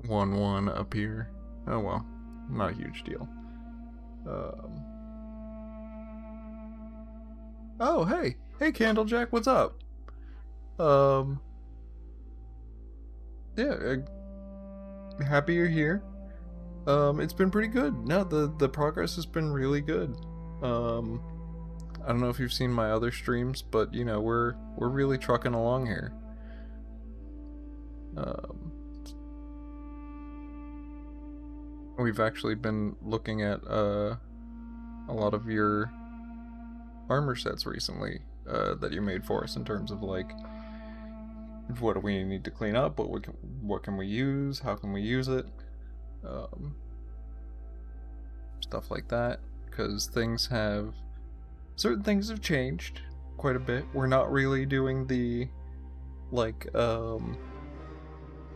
1-1 up here. Oh well, not a huge deal. Oh hey Candlejack, what's up? Yeah, happy you're here. It's been pretty good. No, the progress has been really good. I don't know if you've seen my other streams, but you know, we're really trucking along here. We've actually been looking at a lot of your armor sets recently that you made for us in terms of like what do we need to clean up, what can we use, how can we use it, stuff like that, because certain things have changed quite a bit. We're not really doing the like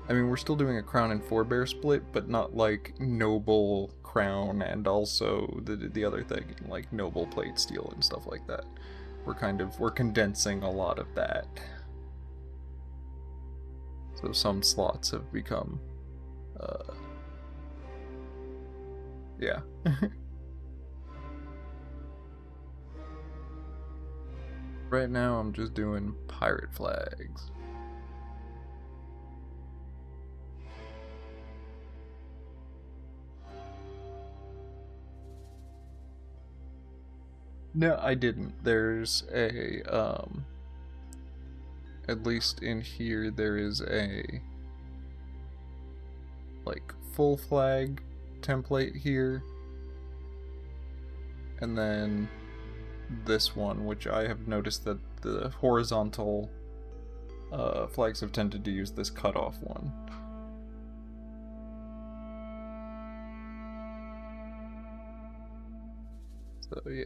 I mean, we're still doing a crown and forebear split, but not like noble crown and also the other thing, like noble plate steel and stuff like that. We're condensing a lot of that. So some slots have become yeah. Right now I'm just doing pirate flags. No, I didn't. There's a, at least in here, there is a, like, full flag template here. And then this one, which I have noticed that the horizontal flags have tended to use this cutoff one. So yeah.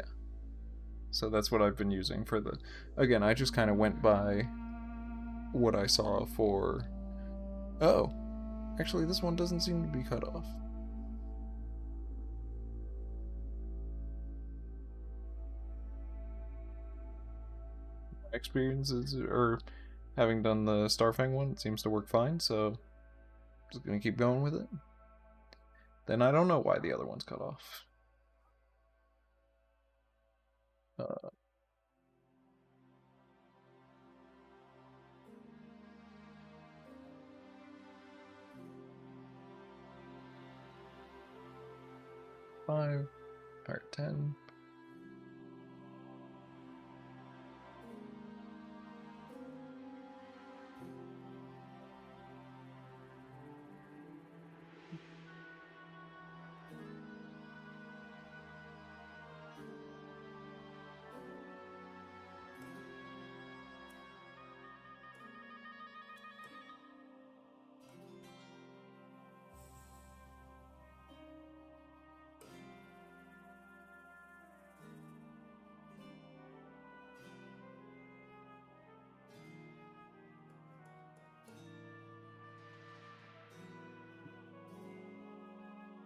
So that's what I've been using for the... Again, I just kind of went by what I saw for... Oh, actually this one doesn't seem to be cut off. Experiences, or having done the Starfang one, it seems to work fine, so just gonna keep going with it. Then I don't know why the other one's cut off. 5, part 10.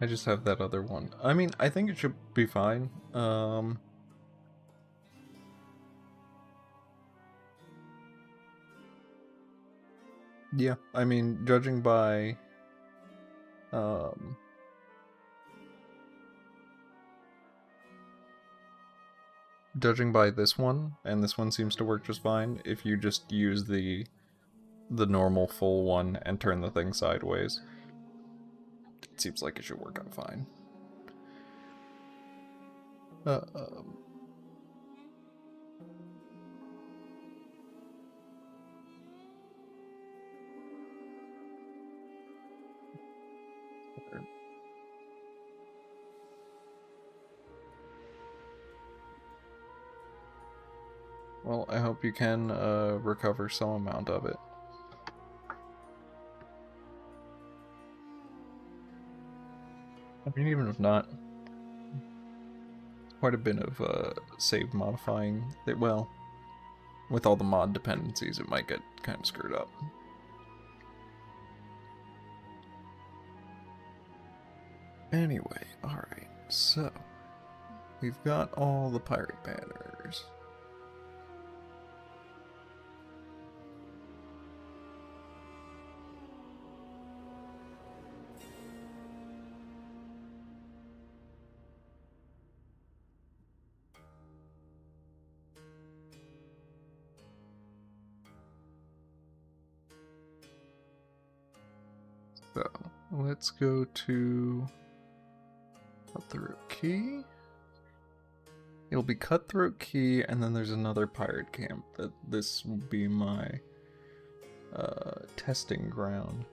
I just have that other one. I mean, I think it should be fine. Yeah, I mean, judging by this one, and this one seems to work just fine, if you just use the normal full one and turn the thing sideways, it seems like it should work out fine. Well, I hope you can recover some amount of it. I mean, even if not, quite a bit of save modifying. Well, with all the mod dependencies, it might get kind of screwed up. Anyway, alright, so we've got all the pirate banners. So, let's go to Cutthroat Key. It'll be Cutthroat Key, and then there's another pirate camp. That this will be my testing ground.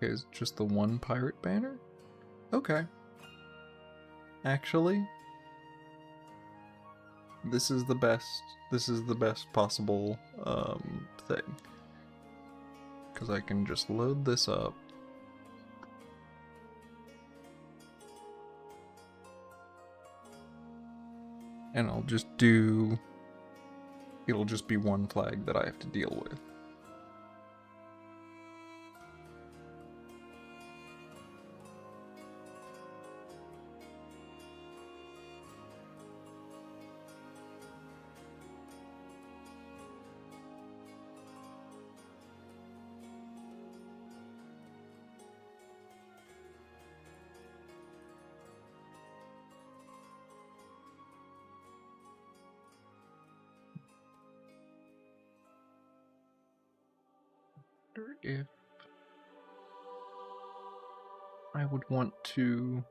Okay, is just the one pirate banner? Okay. Actually, this is the best possible thing. Because I can just load this up. And I'll just do... It'll just be one flag that I have to deal with. wonder if I would want to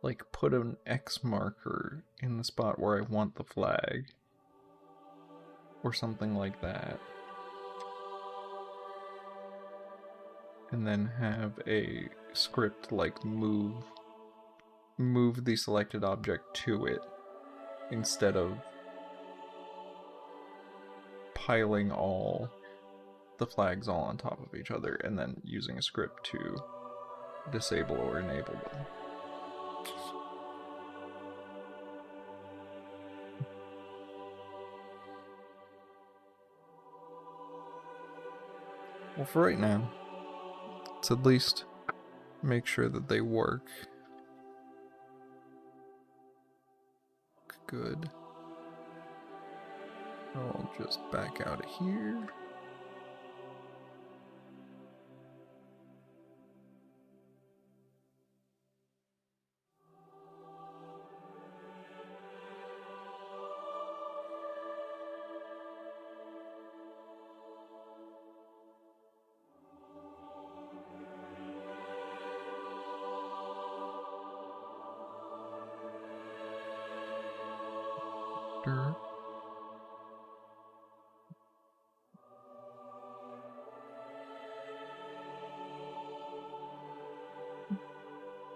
like put an X marker in the spot where I want the flag or something like that, and then have a script like move the selected object to it instead of piling all the flags all on top of each other and then using a script to disable or enable them. Well, for right now, let's at least make sure that they work. Good. I'll just back out of here.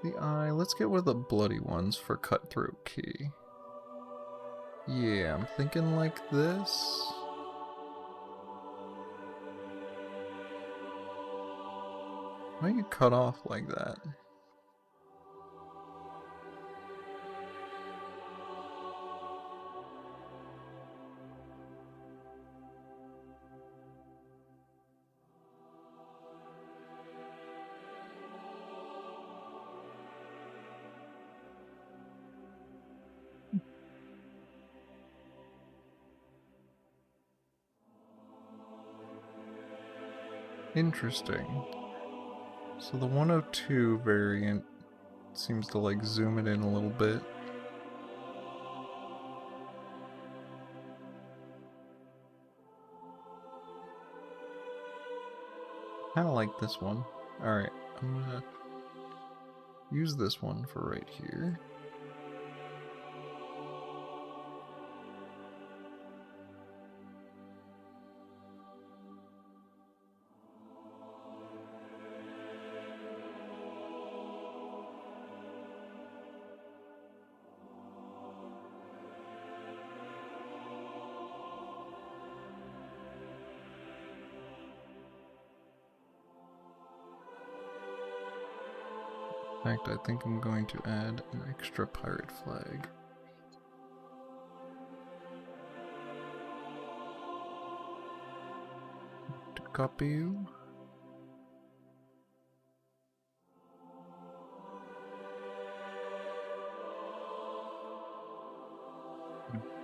The eye, let's get one of the bloody ones for cutthroat key. Yeah, I'm thinking like this. Why are you cut off like that? Interesting. So the 102 variant seems to like zoom it in a little bit. Kinda like this one. Alright, I'm gonna use this one for right here. In fact, I think I'm going to add an extra pirate flag. To copy you.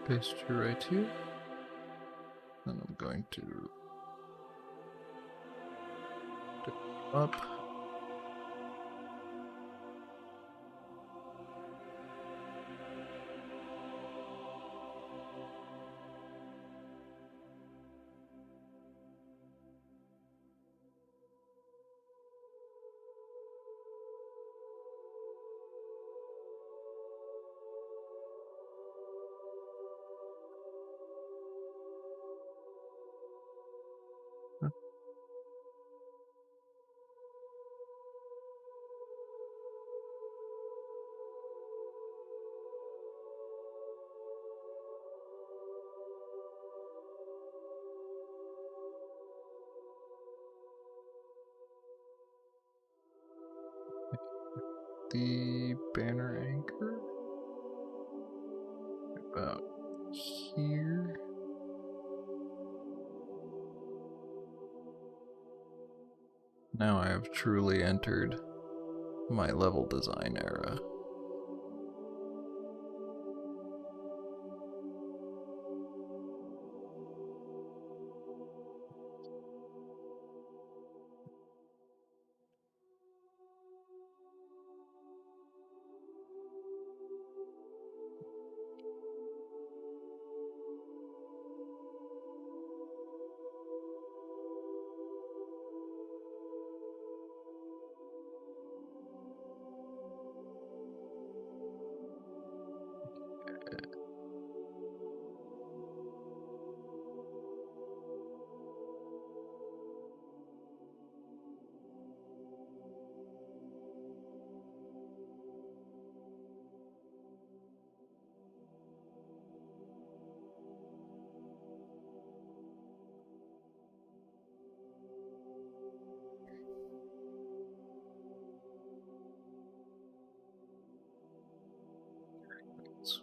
Paste you right here. Then I'm going to pick up. The banner anchor about here. Now I have truly entered my level design era.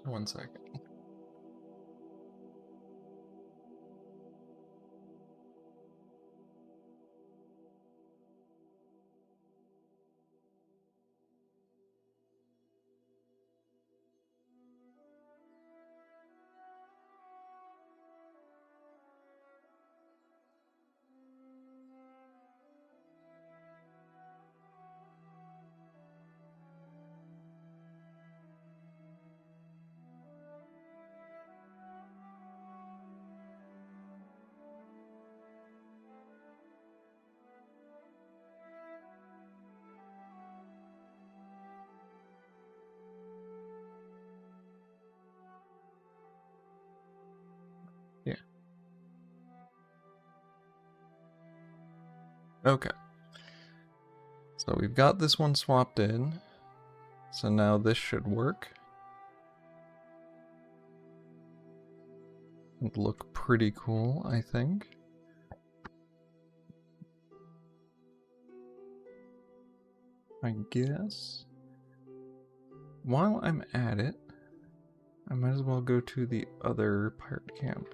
1 second. Yeah. Okay. So we've got this one swapped in. So now this should work. It'd look pretty cool, I think. I guess. While I'm at it, I might as well go to the other pirate camp.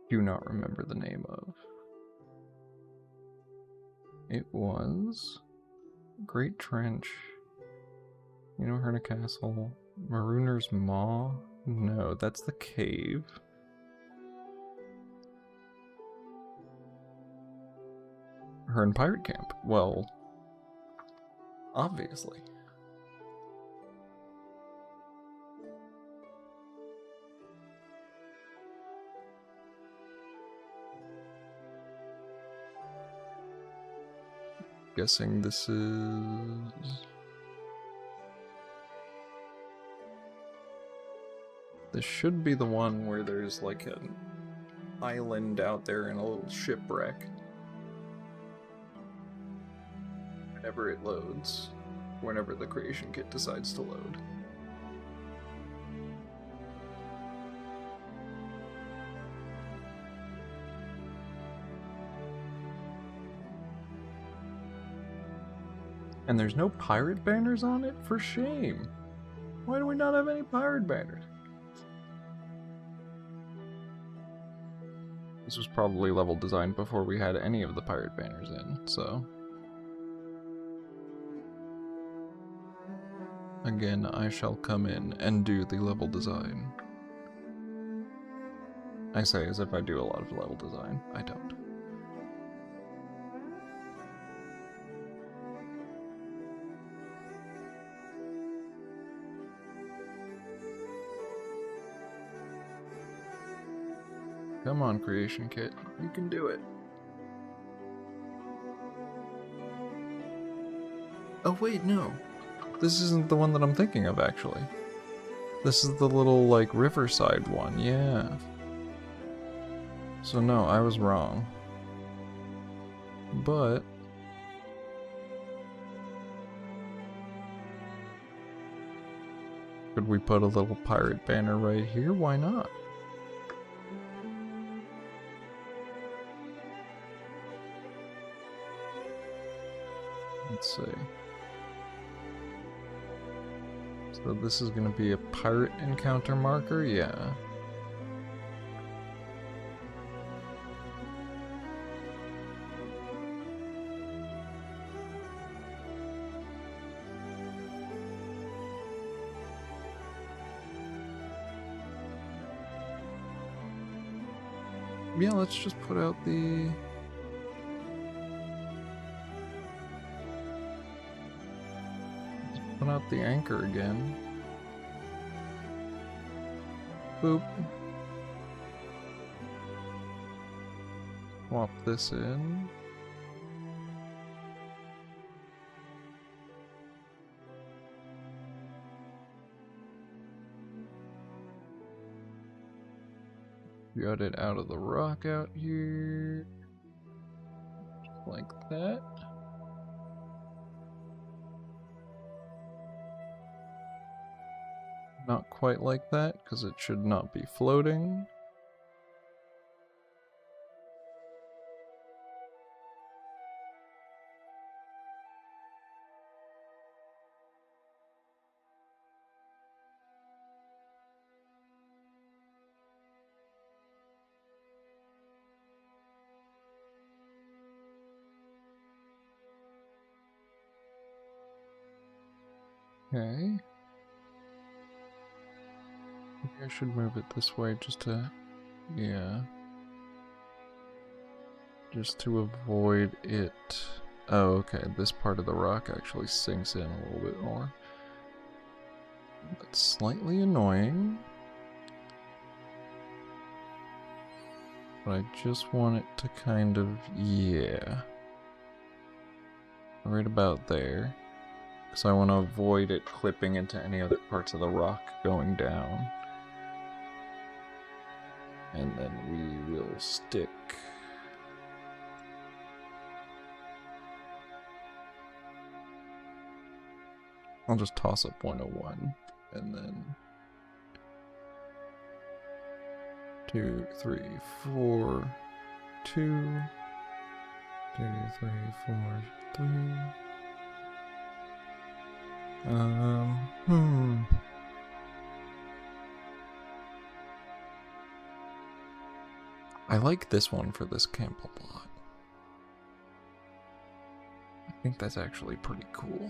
Do not remember the name of. It was Great Trench. You know, Herna Castle. Marooner's Maw? No, that's the cave. Hern Pirate Camp. Well, obviously. Guessing this is... This should be the one where there's like an island out there in a little shipwreck. Whenever it loads. Whenever the creation kit decides to load. And there's no pirate banners on it? For shame. Why do we not have any pirate banners? This was probably level designed before we had any of the pirate banners in, so... Again, I shall come in and do the level design. I say as if I do a lot of level design. I don't. Come on, Creation Kit. You can do it. Oh wait, no. This isn't the one that I'm thinking of, actually. This is the little, like, riverside one, yeah. So no, I was wrong. But... could we put a little pirate banner right here? Why not? Let's see. So this is going to be a pirate encounter marker? Yeah. Yeah, let's just put out the... Put out the anchor again. Boop. Swap this in. Got it out of the rock out here. Just like that. Not quite like that, because it should not be floating. Okay. Maybe I should move it this way just to... Yeah. Just to avoid it... Oh, okay. This part of the rock actually sinks in a little bit more. That's slightly annoying. But I just want it to kind of... Yeah. Right about there. Because I want to avoid it clipping into any other parts of the rock going down. And then we will stick... I'll just toss up 101, and then 2, 3, 4, 2, 2, 3, 4, 3. I like this one for this camp a lot. I think that's actually pretty cool.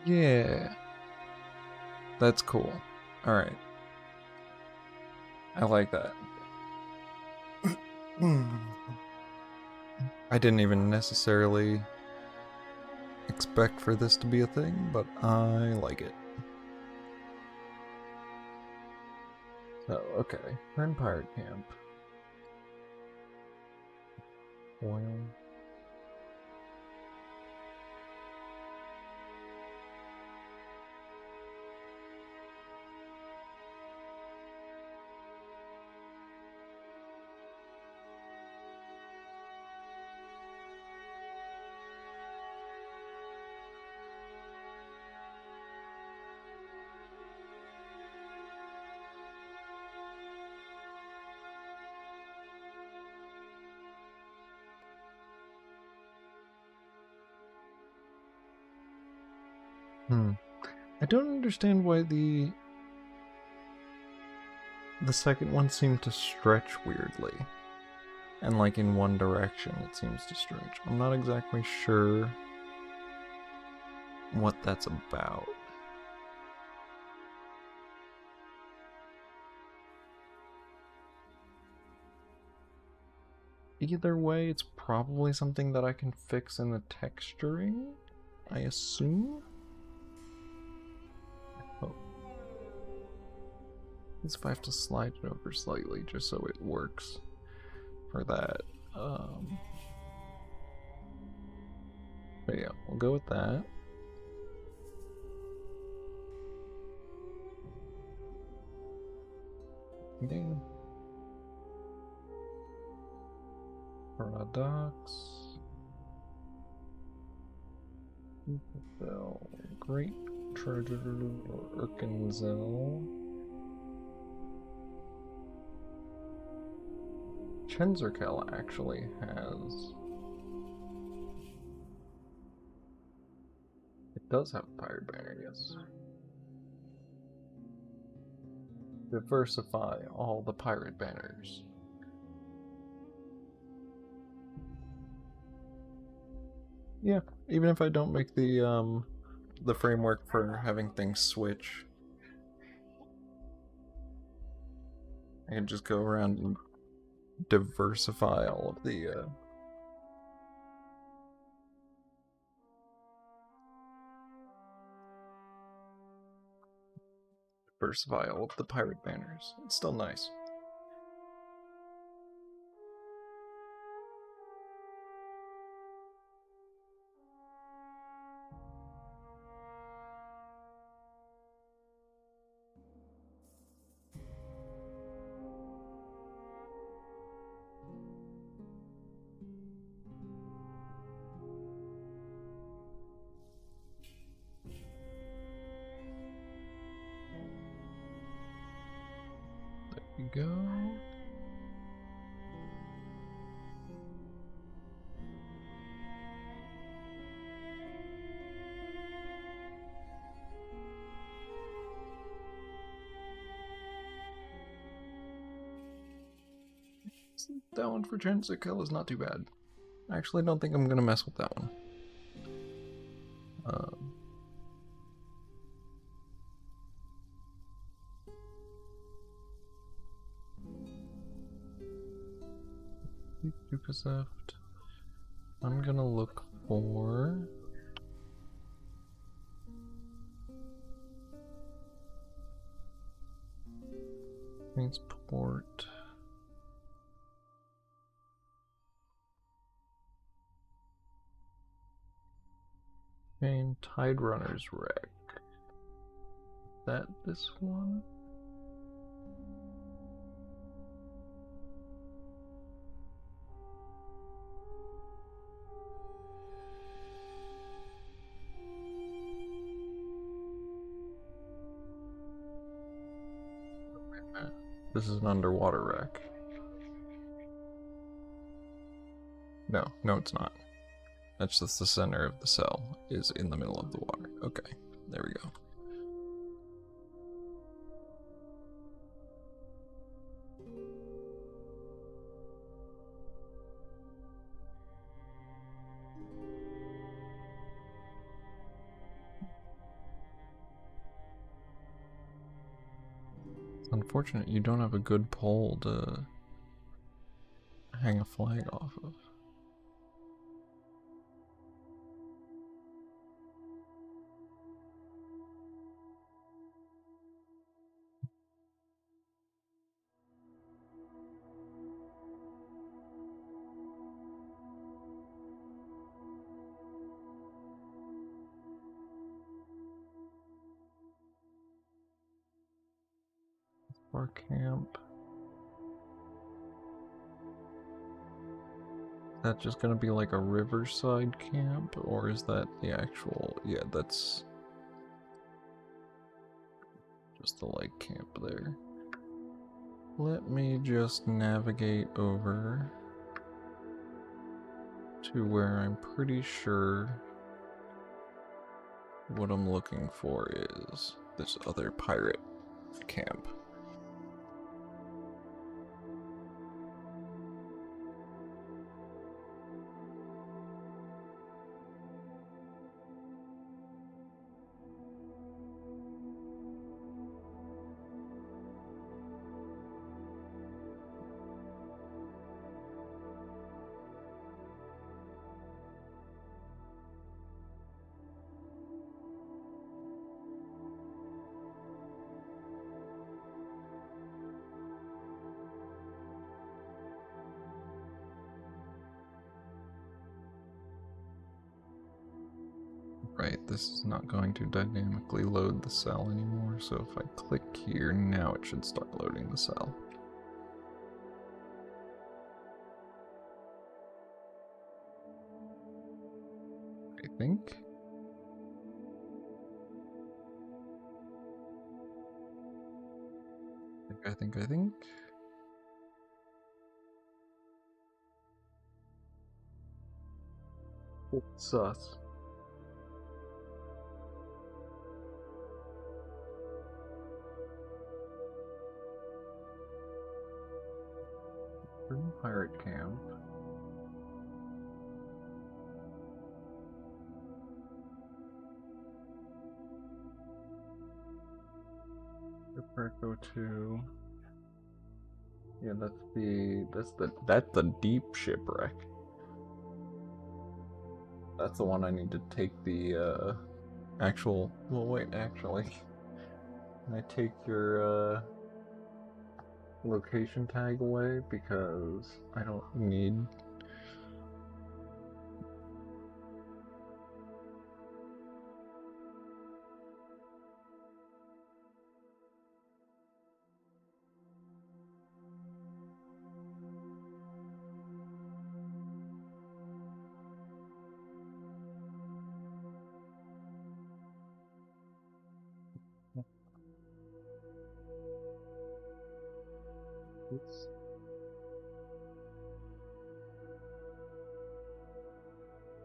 Yeah. That's cool. Alright. I like that. I didn't even necessarily expect for this to be a thing, but I like it. So, okay. We're in Pirate Camp. Oil. I don't understand why the second one seemed to stretch weirdly. And like in one direction it seems to stretch. I'm not exactly sure what that's about. Either way, it's probably something that I can fix in the texturing, I assume? Oh. Let's if I have to slide it over slightly just so it works for that. But yeah, we'll go with that. Okay. Paradox. Great treasure or Urkenzel. Chenzerkel actually has... It does have a pirate banner, yes. Diversify all the pirate banners. Yeah, even if I don't make the framework for having things switch, I can just go around and diversify all of the pirate banners. It's still nice. go. That one for Transit Kill is not too bad. I actually don't think I'm gonna mess with that one. Superceft. I'm gonna look for transport. And Tide Runner's wreck. Is that this one? This is an underwater wreck. No, it's not. That's just the center of the cell is in the middle of the water. Okay, there we go. It's unfortunate you don't have a good pole to hang a flag off of. Our camp. Is that just gonna be like a riverside camp, or is that the actual? Yeah, that's just the lake camp there. Let me just navigate over to where I'm pretty sure what I'm looking for is this other pirate camp. Right, this is not going to dynamically load the cell anymore, so if I click here, now it should start loading the cell. I think. I think. Sus. Pirate camp. Shipwreck 02. Yeah, that's the deep shipwreck. That's the one I need to take the actual. Well, wait, actually, can I take your location tag away because I don't need.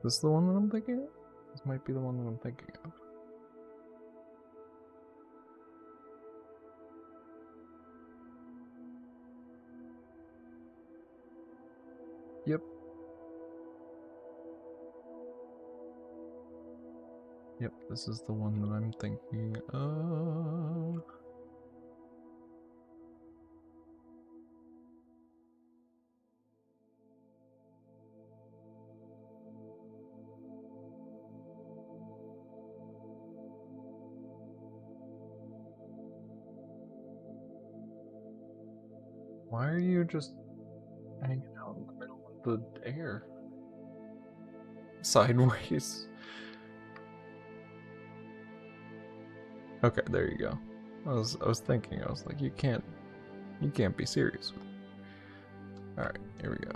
This the one that I'm thinking of? This might be the one that I'm thinking of. Yep. Yep, this is the one that I'm thinking of. Why are you just hanging out in the middle of the air? Sideways. Okay, there you go. I was thinking, I was like, you can't be serious with me. Alright, here we go.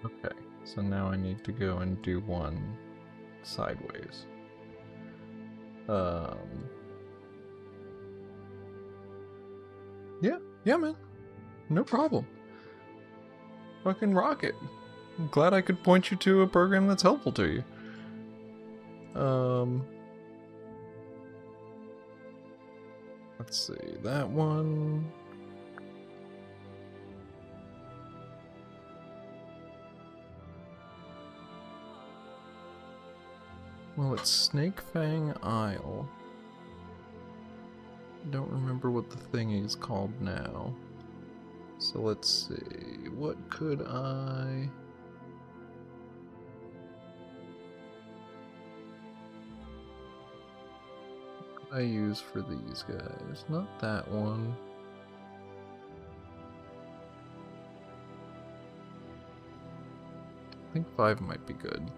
Okay, so now I need to go and do one sideways. Yeah, man. No problem. Fucking rock it. I'm glad I could point you to a program that's helpful to you. Let's see, that one. Well, it's Snake Fang Isle. Don't remember what the thingy is called now. So let's see, what could I use for these guys? Not that one. I think 5 might be good.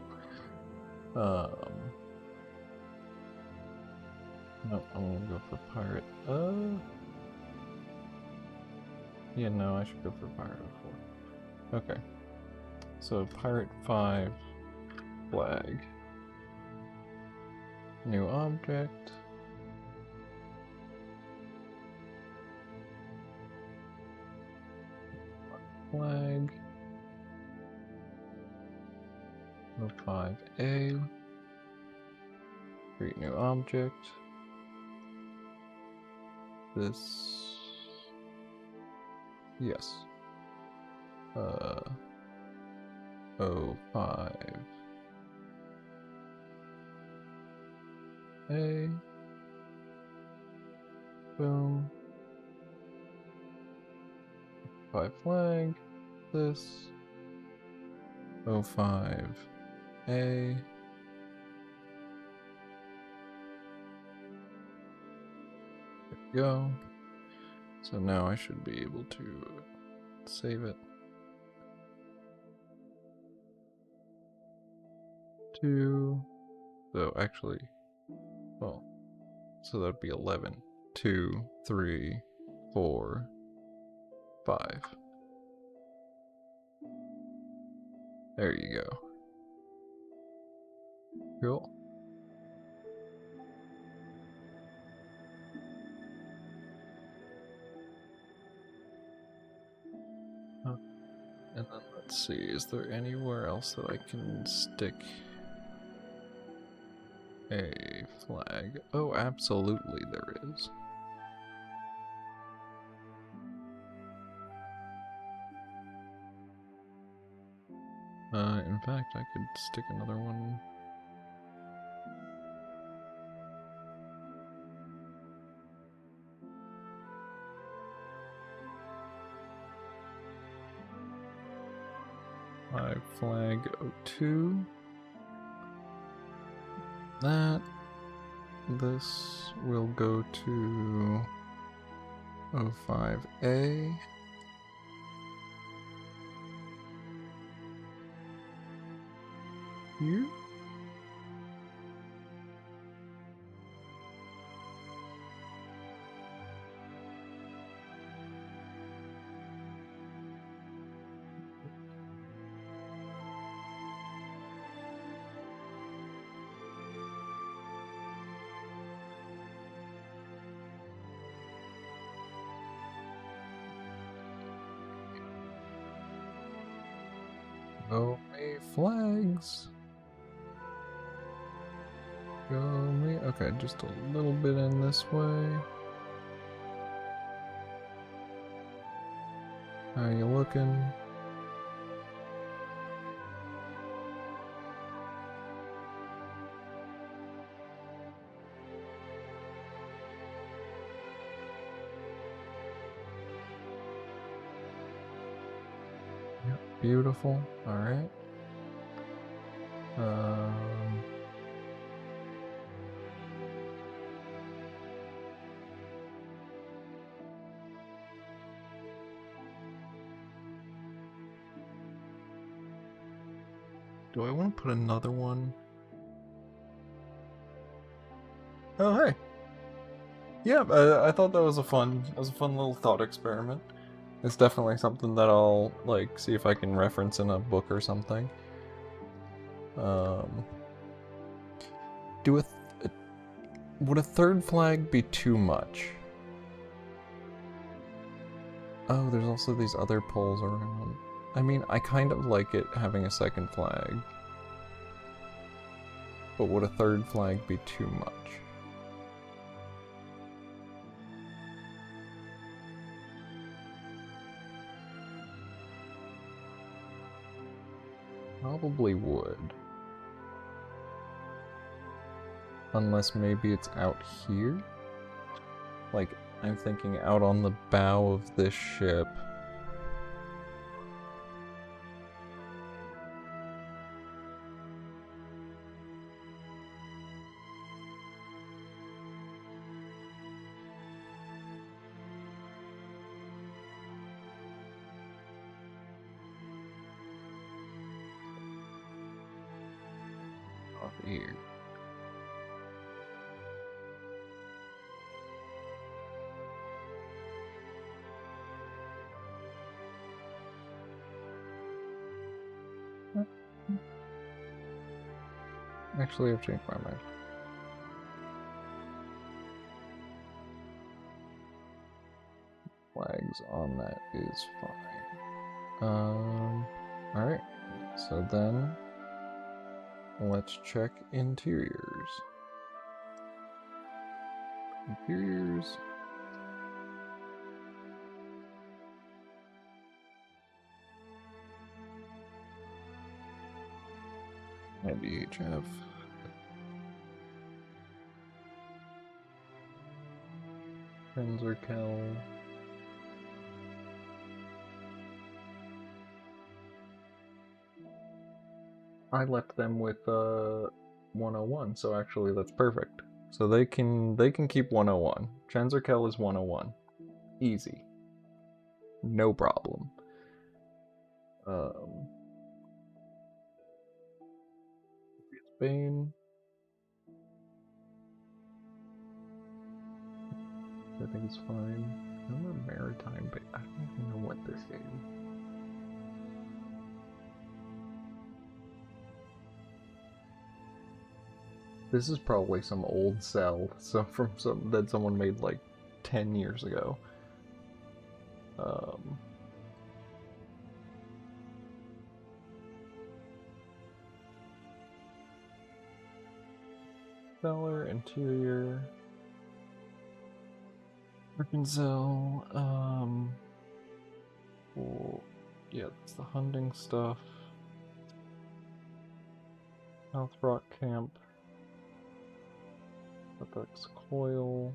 No, I'm gonna go for pirate. Yeah, no, I should go for pirate 4. Okay. So pirate 5 flag. New object. Flag. 05A. Create new object. This. Yes. 05. A. Boom. 5 flag. This. 05. A. There we go. So now I should be able to save it. 2. So actually, well, so that'd be 11. 2, 3, 4, 5. There you go. Cool. And then let's see, is there anywhere else that I can stick a flag? Oh, absolutely there is. In fact, I could stick another one. Flag 02. That. This will go to 05A. Here. Go me flags. Go me. Okay, just a little bit in this way. How are you looking? Yep, beautiful. All right. Do I want to put another one? Oh, hey. Yeah, I thought that was a fun little thought experiment. It's definitely something that I'll like see if I can reference in a book or something. Would a third flag be too much? Oh, there's also these other poles around. I mean, I kind of like it having a second flag. But would a third flag be too much? Probably would. Unless maybe it's out here? Like, I'm thinking out on the bow of this ship. Off here. Actually, I've changed my mind. Flags on that is fine. Alright. So then, let's check interiors. Interiors. IBHF. Kel. I left them with 101, so actually that's perfect. So they can keep 101. Kel is 101. Easy. No problem. Spain. I think it's fine. Remember Maritime Bay? I don't even know what this is. This is probably some old cell, from some that someone made like 10 years ago. Cellar, interior. Arkansas, well, yeah, it's the hunting stuff. South Rock Camp. Apex Coil.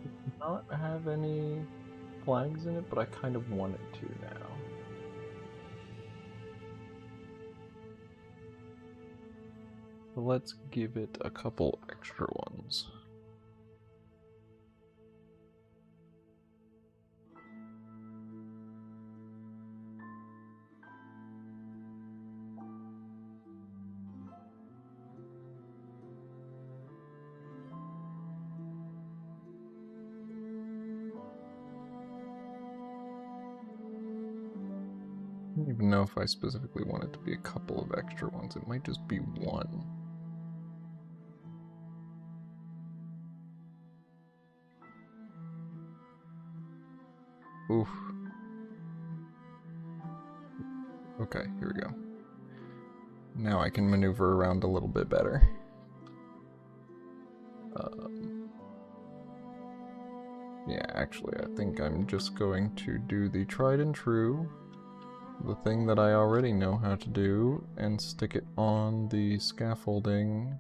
Does not have any flags in it, but I kind of want it to now. So let's give it a couple extra ones. I don't even know if I specifically want it to be a couple of extra ones. It might just be one. Oof. Okay, here we go. Now I can maneuver around a little bit better. Yeah, actually, I think I'm just going to do the tried and true, the thing that I already know how to do, and stick it on the scaffolding.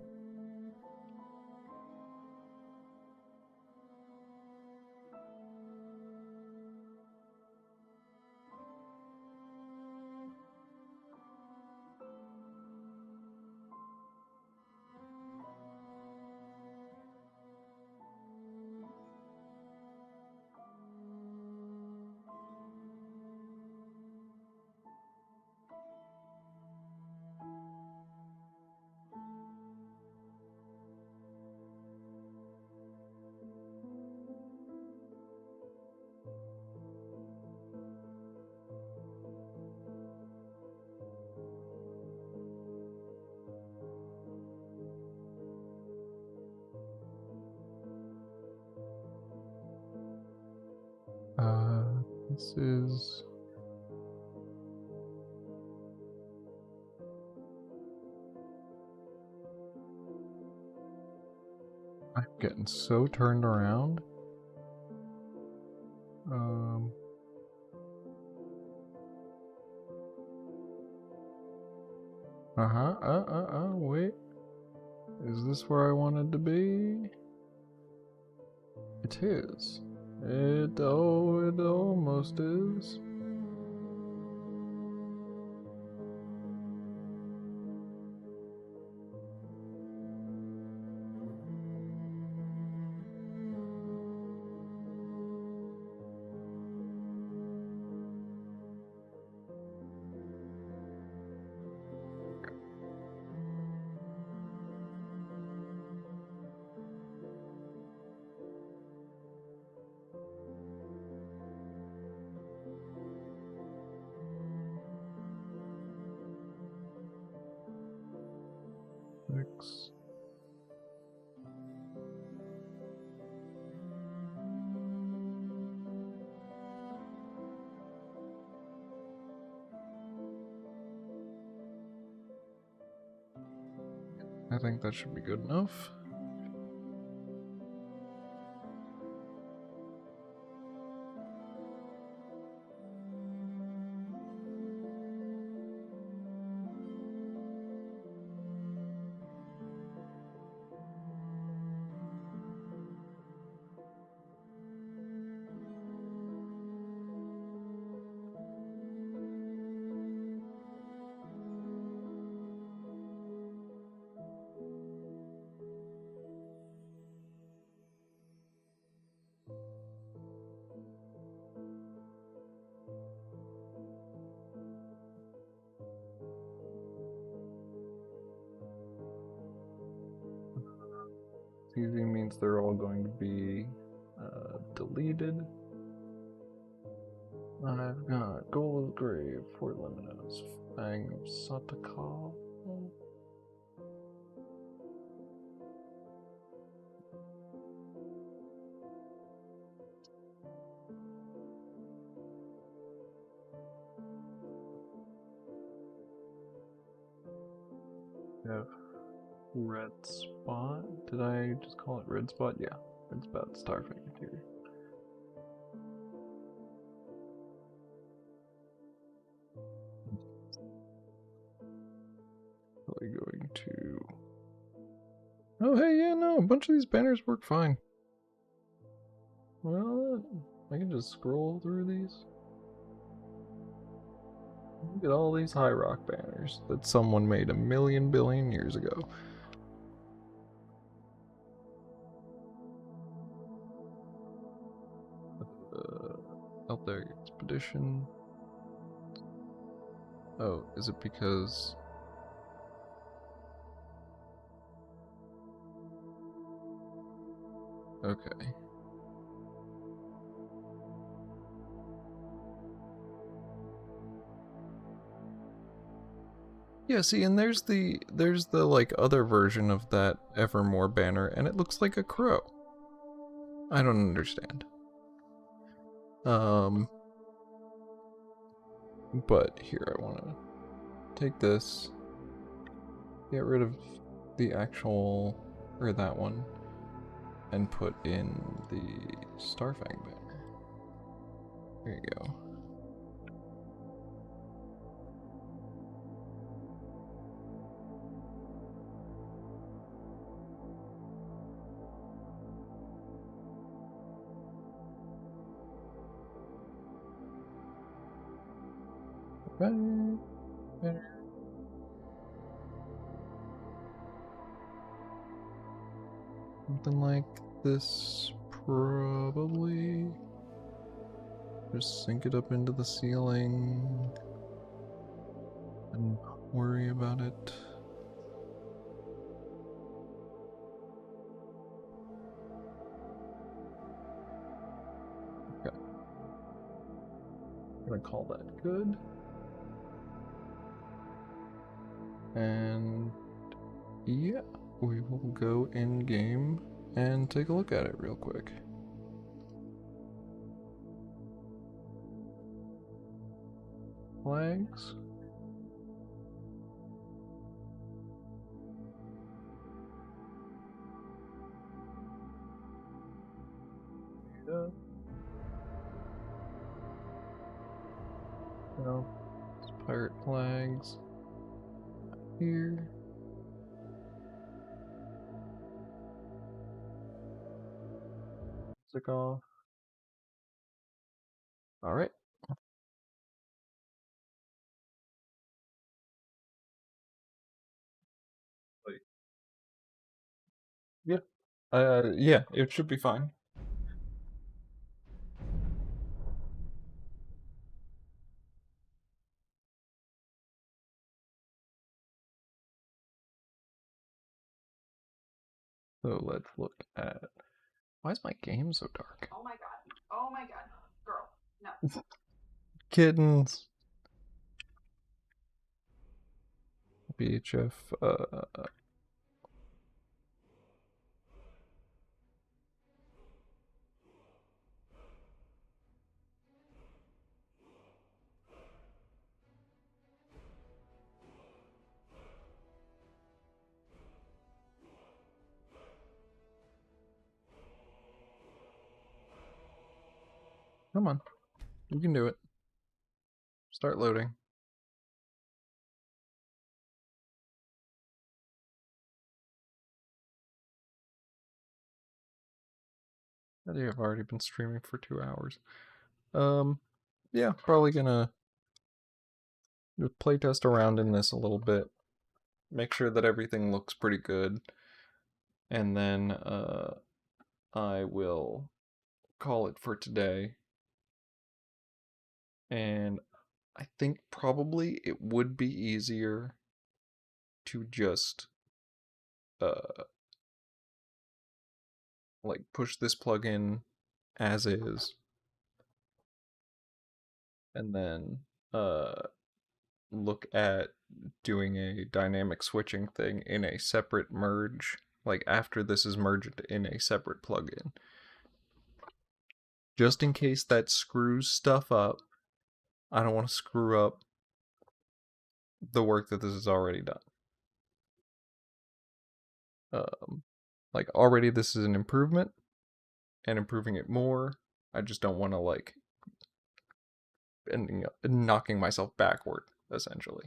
This is... I'm getting so turned around. Wait. Is this where I wanted to be? It is. It almost is. Six. I think that should be good enough. TV means they're all going to be deleted. I've got Gol's Grave, Fort Lemnos, Fang of Satakal. Yeah. Red Spot? Did I just call it Red Spot? Yeah, Red Spot Starfinger here. Probably going to... Oh hey, yeah, no, a bunch of these banners work fine. Well, I can just scroll through these. Look at all these High Rock banners that someone made a million billion years ago. Out there, expedition. Oh, is it because... Okay. Yeah, see, and there's the like other version of that Evermore banner, and it looks like a crow. I don't understand. But here, I want to take this, get rid of the actual, or that one, and put in the Starfang banner. There you go. Better. Something like this, probably. Just sink it up into the ceiling and not worry about it. Okay. I'm gonna call that good. And yeah, we will go in game and take a look at it real quick. Flags. Yeah. No, it's pirate flags. Here. Click off. All right. Wait. Yeah. Yeah, it should be fine. So let's look at. Why is my game so dark? Oh my god. Oh my god. Girl. No. Kittens. BHF. Come on. You can do it. Start loading. I think I've already been streaming for 2 hours. Yeah, probably gonna just playtest around in this a little bit. Make sure that everything looks pretty good. And then I will call it for today. And I think probably it would be easier to just like push this plugin as is, and then look at doing a dynamic switching thing in a separate merge, like after this is merged in a separate plugin. Just in case that screws stuff up, I don't want to screw up the work that this has already done. Like already this is an improvement, and improving it more, I just don't want to like ending up knocking myself backward, essentially.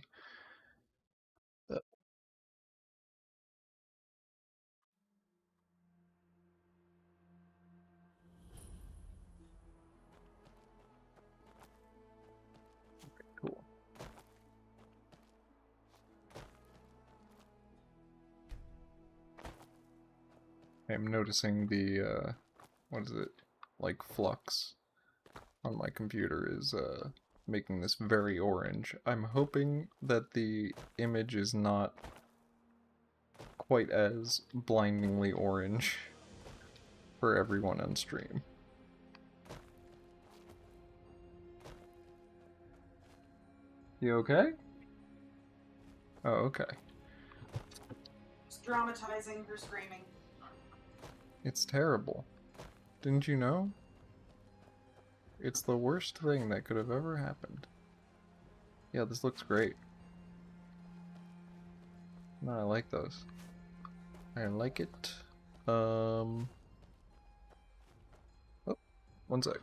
Cool. I'm noticing the, what is it, like flux on my computer is making this very orange. I'm hoping that the image is not quite as blindingly orange for everyone on stream. You okay? Oh, okay. It's dramatizing her screaming. It's terrible. Didn't you know? It's the worst thing that could have ever happened. Yeah, this looks great. No, I like those. I like it. Oh, one sec.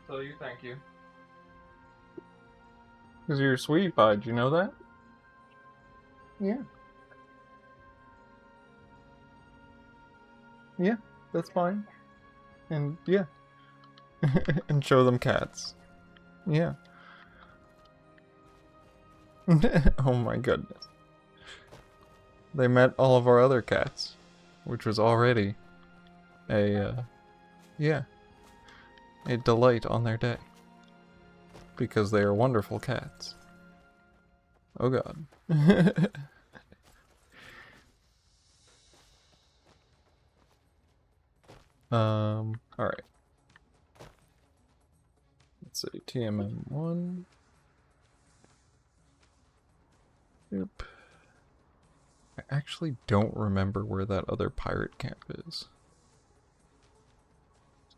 Tell you thank you. Because you're a sweetie pie, did you know that? Yeah. Yeah, that's fine. And yeah. And show them cats. Yeah. Oh my goodness. They met all of our other cats, which was already a, yeah, a delight on their day. Because they are wonderful cats. Oh god. Alright. Let's see, TMM1. Yep. I actually don't remember where that other pirate camp is.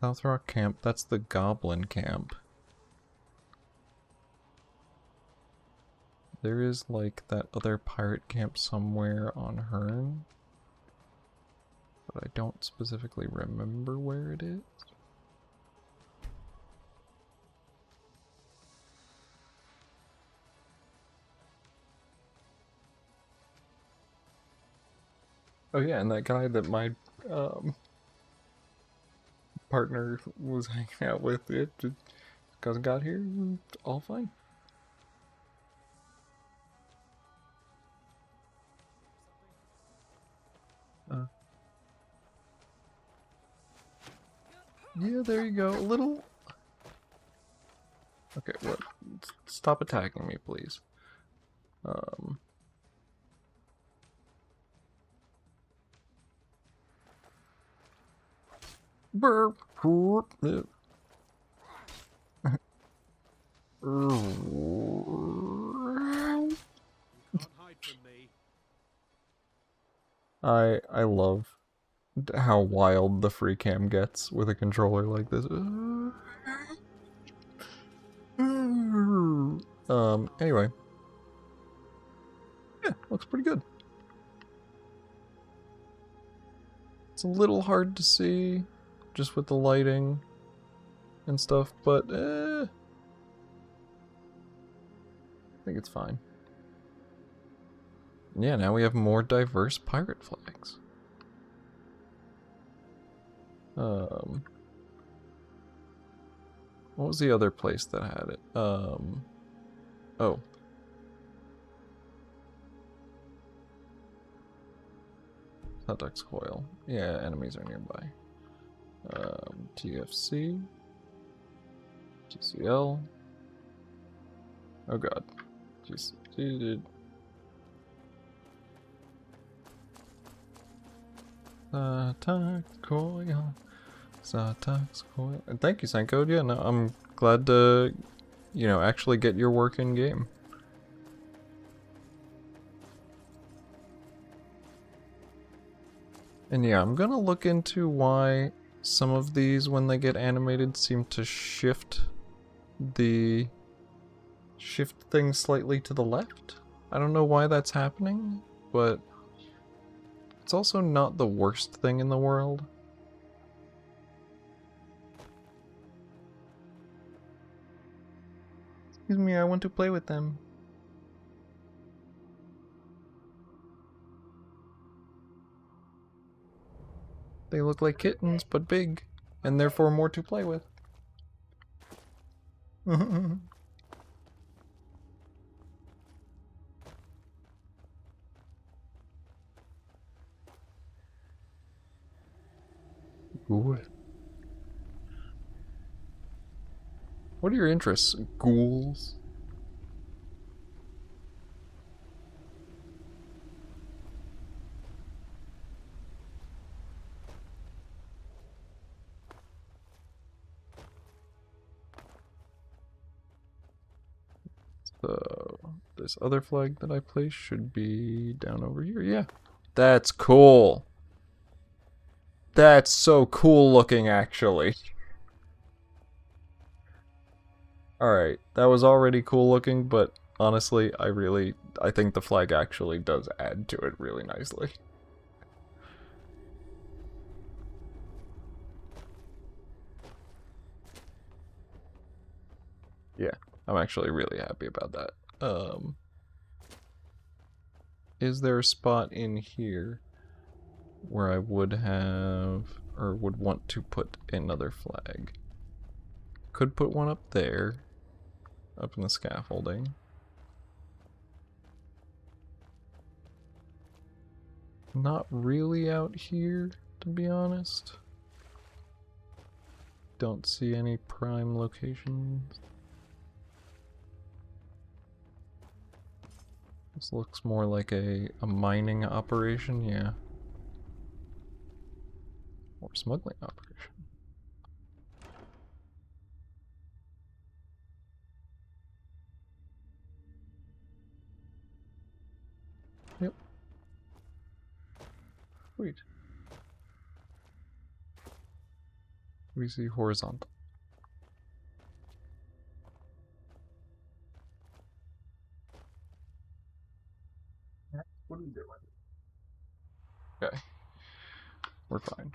South Rock Camp, that's the Goblin Camp. There is like that other pirate camp somewhere on Hearn. But I don't specifically remember where it is. Oh yeah, and that guy that my partner was hanging out with, it because it got here, all fine. Yeah, there you go. A little. Okay, what? Stop attacking me, please. Burp. Don't hide from me. I love how wild the free cam gets with a controller like this. Anyway. Yeah, looks pretty good. It's a little hard to see just with the lighting and stuff, but I think it's fine. Yeah, now we have more diverse pirate flags. What was the other place that had it? Oh. Hot Duck's Coil. Yeah, enemies are nearby. TFC. TCL. Oh god. GC. Satax Coil. Satax Coil. And thank you, Sankode. Yeah, no, I'm glad to, you know, actually get your work in game. And yeah, I'm gonna look into why Some of these, when they get animated, seem to shift things slightly to the left. I don't know why that's happening, but it's also not the worst thing in the world. Excuse me, I want to play with them. They look like kittens, but big, and therefore more to play with. Ooh. What are your interests? Ghouls? So, this other flag that I placed should be down over here. Yeah. That's cool. That's so cool looking, actually. Alright, that was already cool looking, but honestly, I think the flag actually does add to it really nicely. Yeah, I'm actually really happy about that. Is there a spot in here where I would have, or would want to put another flag? Could put one up there, up in the scaffolding. Not really out here, to be honest. Don't see any prime locations. This looks more like a mining operation, yeah. Or smuggling operation. Yep. Sweet. We see horizontal. What are you doing? Okay. We're fine.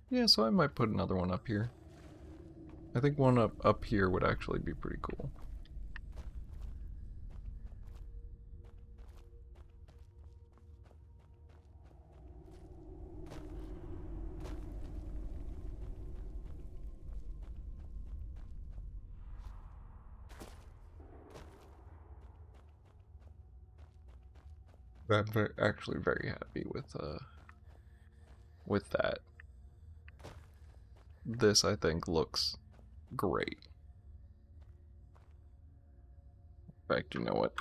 Yeah, so I might put another one up here. I think one up here would actually be pretty cool. I'm actually very happy with that. This, I think, looks great. In fact, you know what?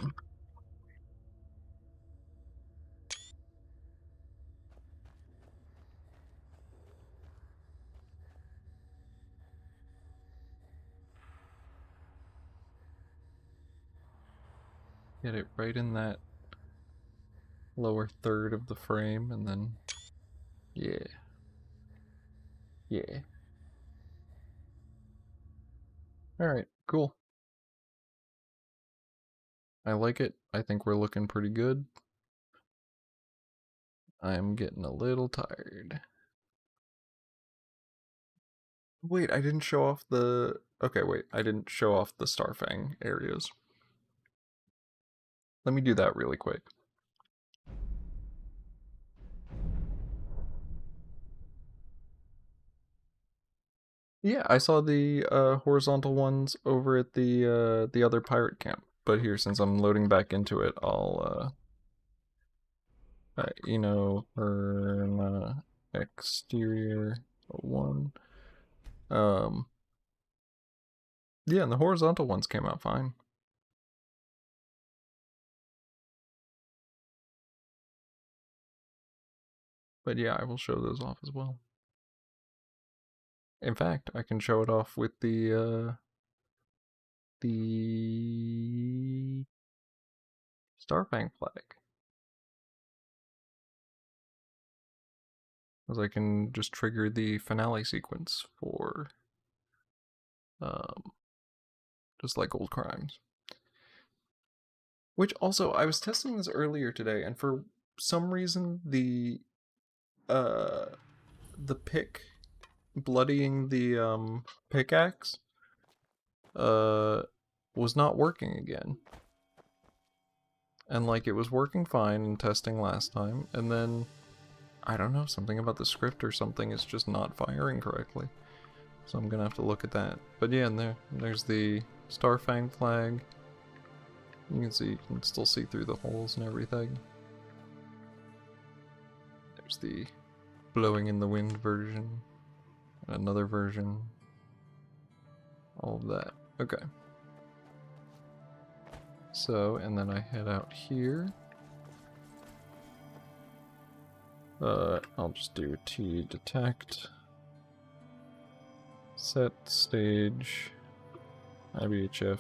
Get it right in that lower third of the frame, and then... Yeah. Yeah. Alright, cool. I like it. I think we're looking pretty good. I am getting a little tired. Wait, I didn't show off the... Okay, wait, I didn't show off the Starfang areas. Let me do that really quick. Yeah, I saw the horizontal ones over at the other pirate camp. But here, since I'm loading back into it, I'll you know, exterior 1. Yeah, and the horizontal ones came out fine. But yeah, I will show those off as well. In fact, I can show it off with the the Starfang flag. Because I can just trigger the finale sequence for just like old crimes. Which also, I was testing this earlier today, and for some reason the pick bloodying the pickaxe was not working again. And like it was working fine in testing last time, and then I don't know, something about the script or something is just not firing correctly. So I'm gonna have to look at that. But yeah, and there's the Starfang flag. You can still see through the holes and everything. There's the blowing in the wind version. And another version. All of that. Okay. So, and then I head out here. I'll just do T detect. Set stage. IBHF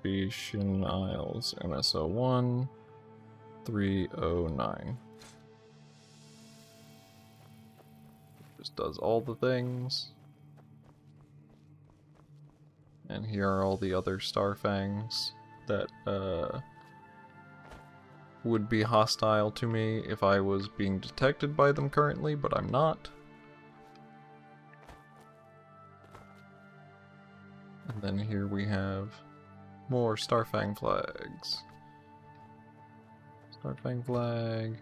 Aviation Isles MSO1 309. Just does all the things. And here are all the other Starfangs that would be hostile to me if I was being detected by them currently, but I'm not. And then here we have more Starfang flags. Starfang flag.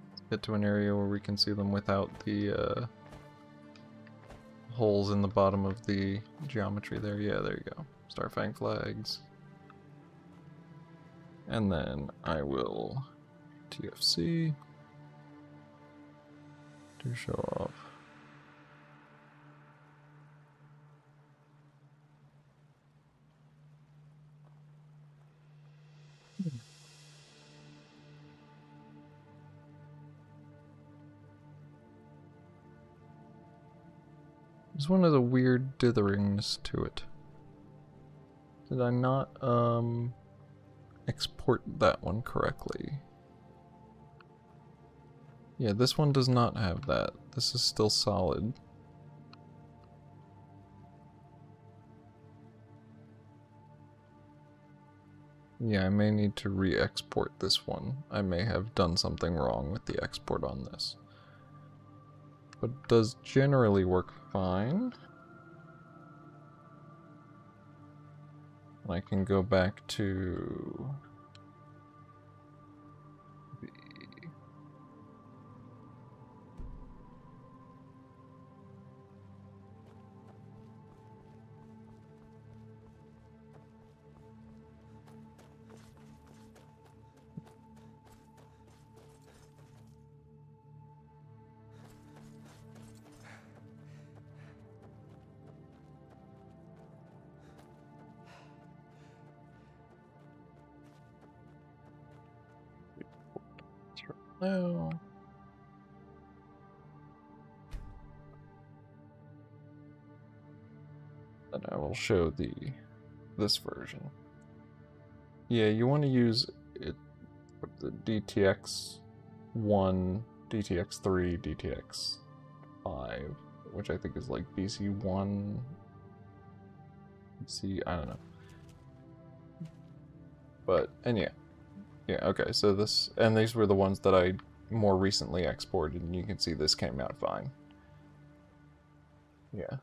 Let's get to an area where we can see them without the holes in the bottom of the geometry there. Yeah, there you go. Starfang flags. And then I will TFC to show off. This one has a weird ditheringness to it. Did I not export that one correctly? Yeah, this one does not have that. This is still solid. Yeah, I may need to re-export this one. I may have done something wrong with the export on this. But it does generally work fine. I can go back to the no. Then I will show this version. Yeah, you want to use it with the DTX 1, DTX 3, DTX 5, which I think is like BC 1. BC, I don't know. But and yeah, okay. So these were the ones that I more recently exported, and you can see this came out fine. Yeah,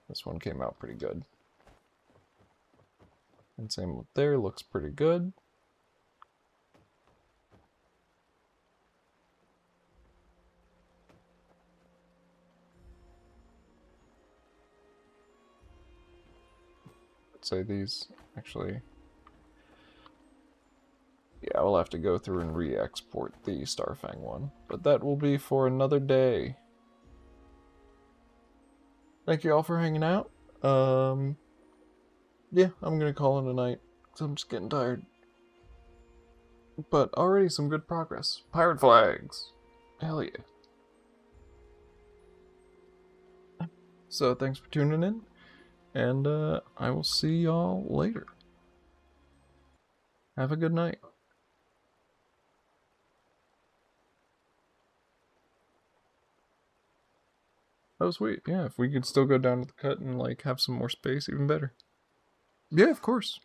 this one came out pretty good. And same with there, looks pretty good. Let's say these actually. Yeah, we'll have to go through and re-export the Starfang one, but that will be for another day. Thank you all for hanging out. Yeah, I'm gonna call it a night, because I'm just getting tired. But already some good progress. Pirate flags! Hell yeah. So thanks for tuning in, and I will see y'all later. Have a good night. Oh, sweet. Yeah, if we could still go down to the cut and, like, have some more space, even better. Yeah, of course.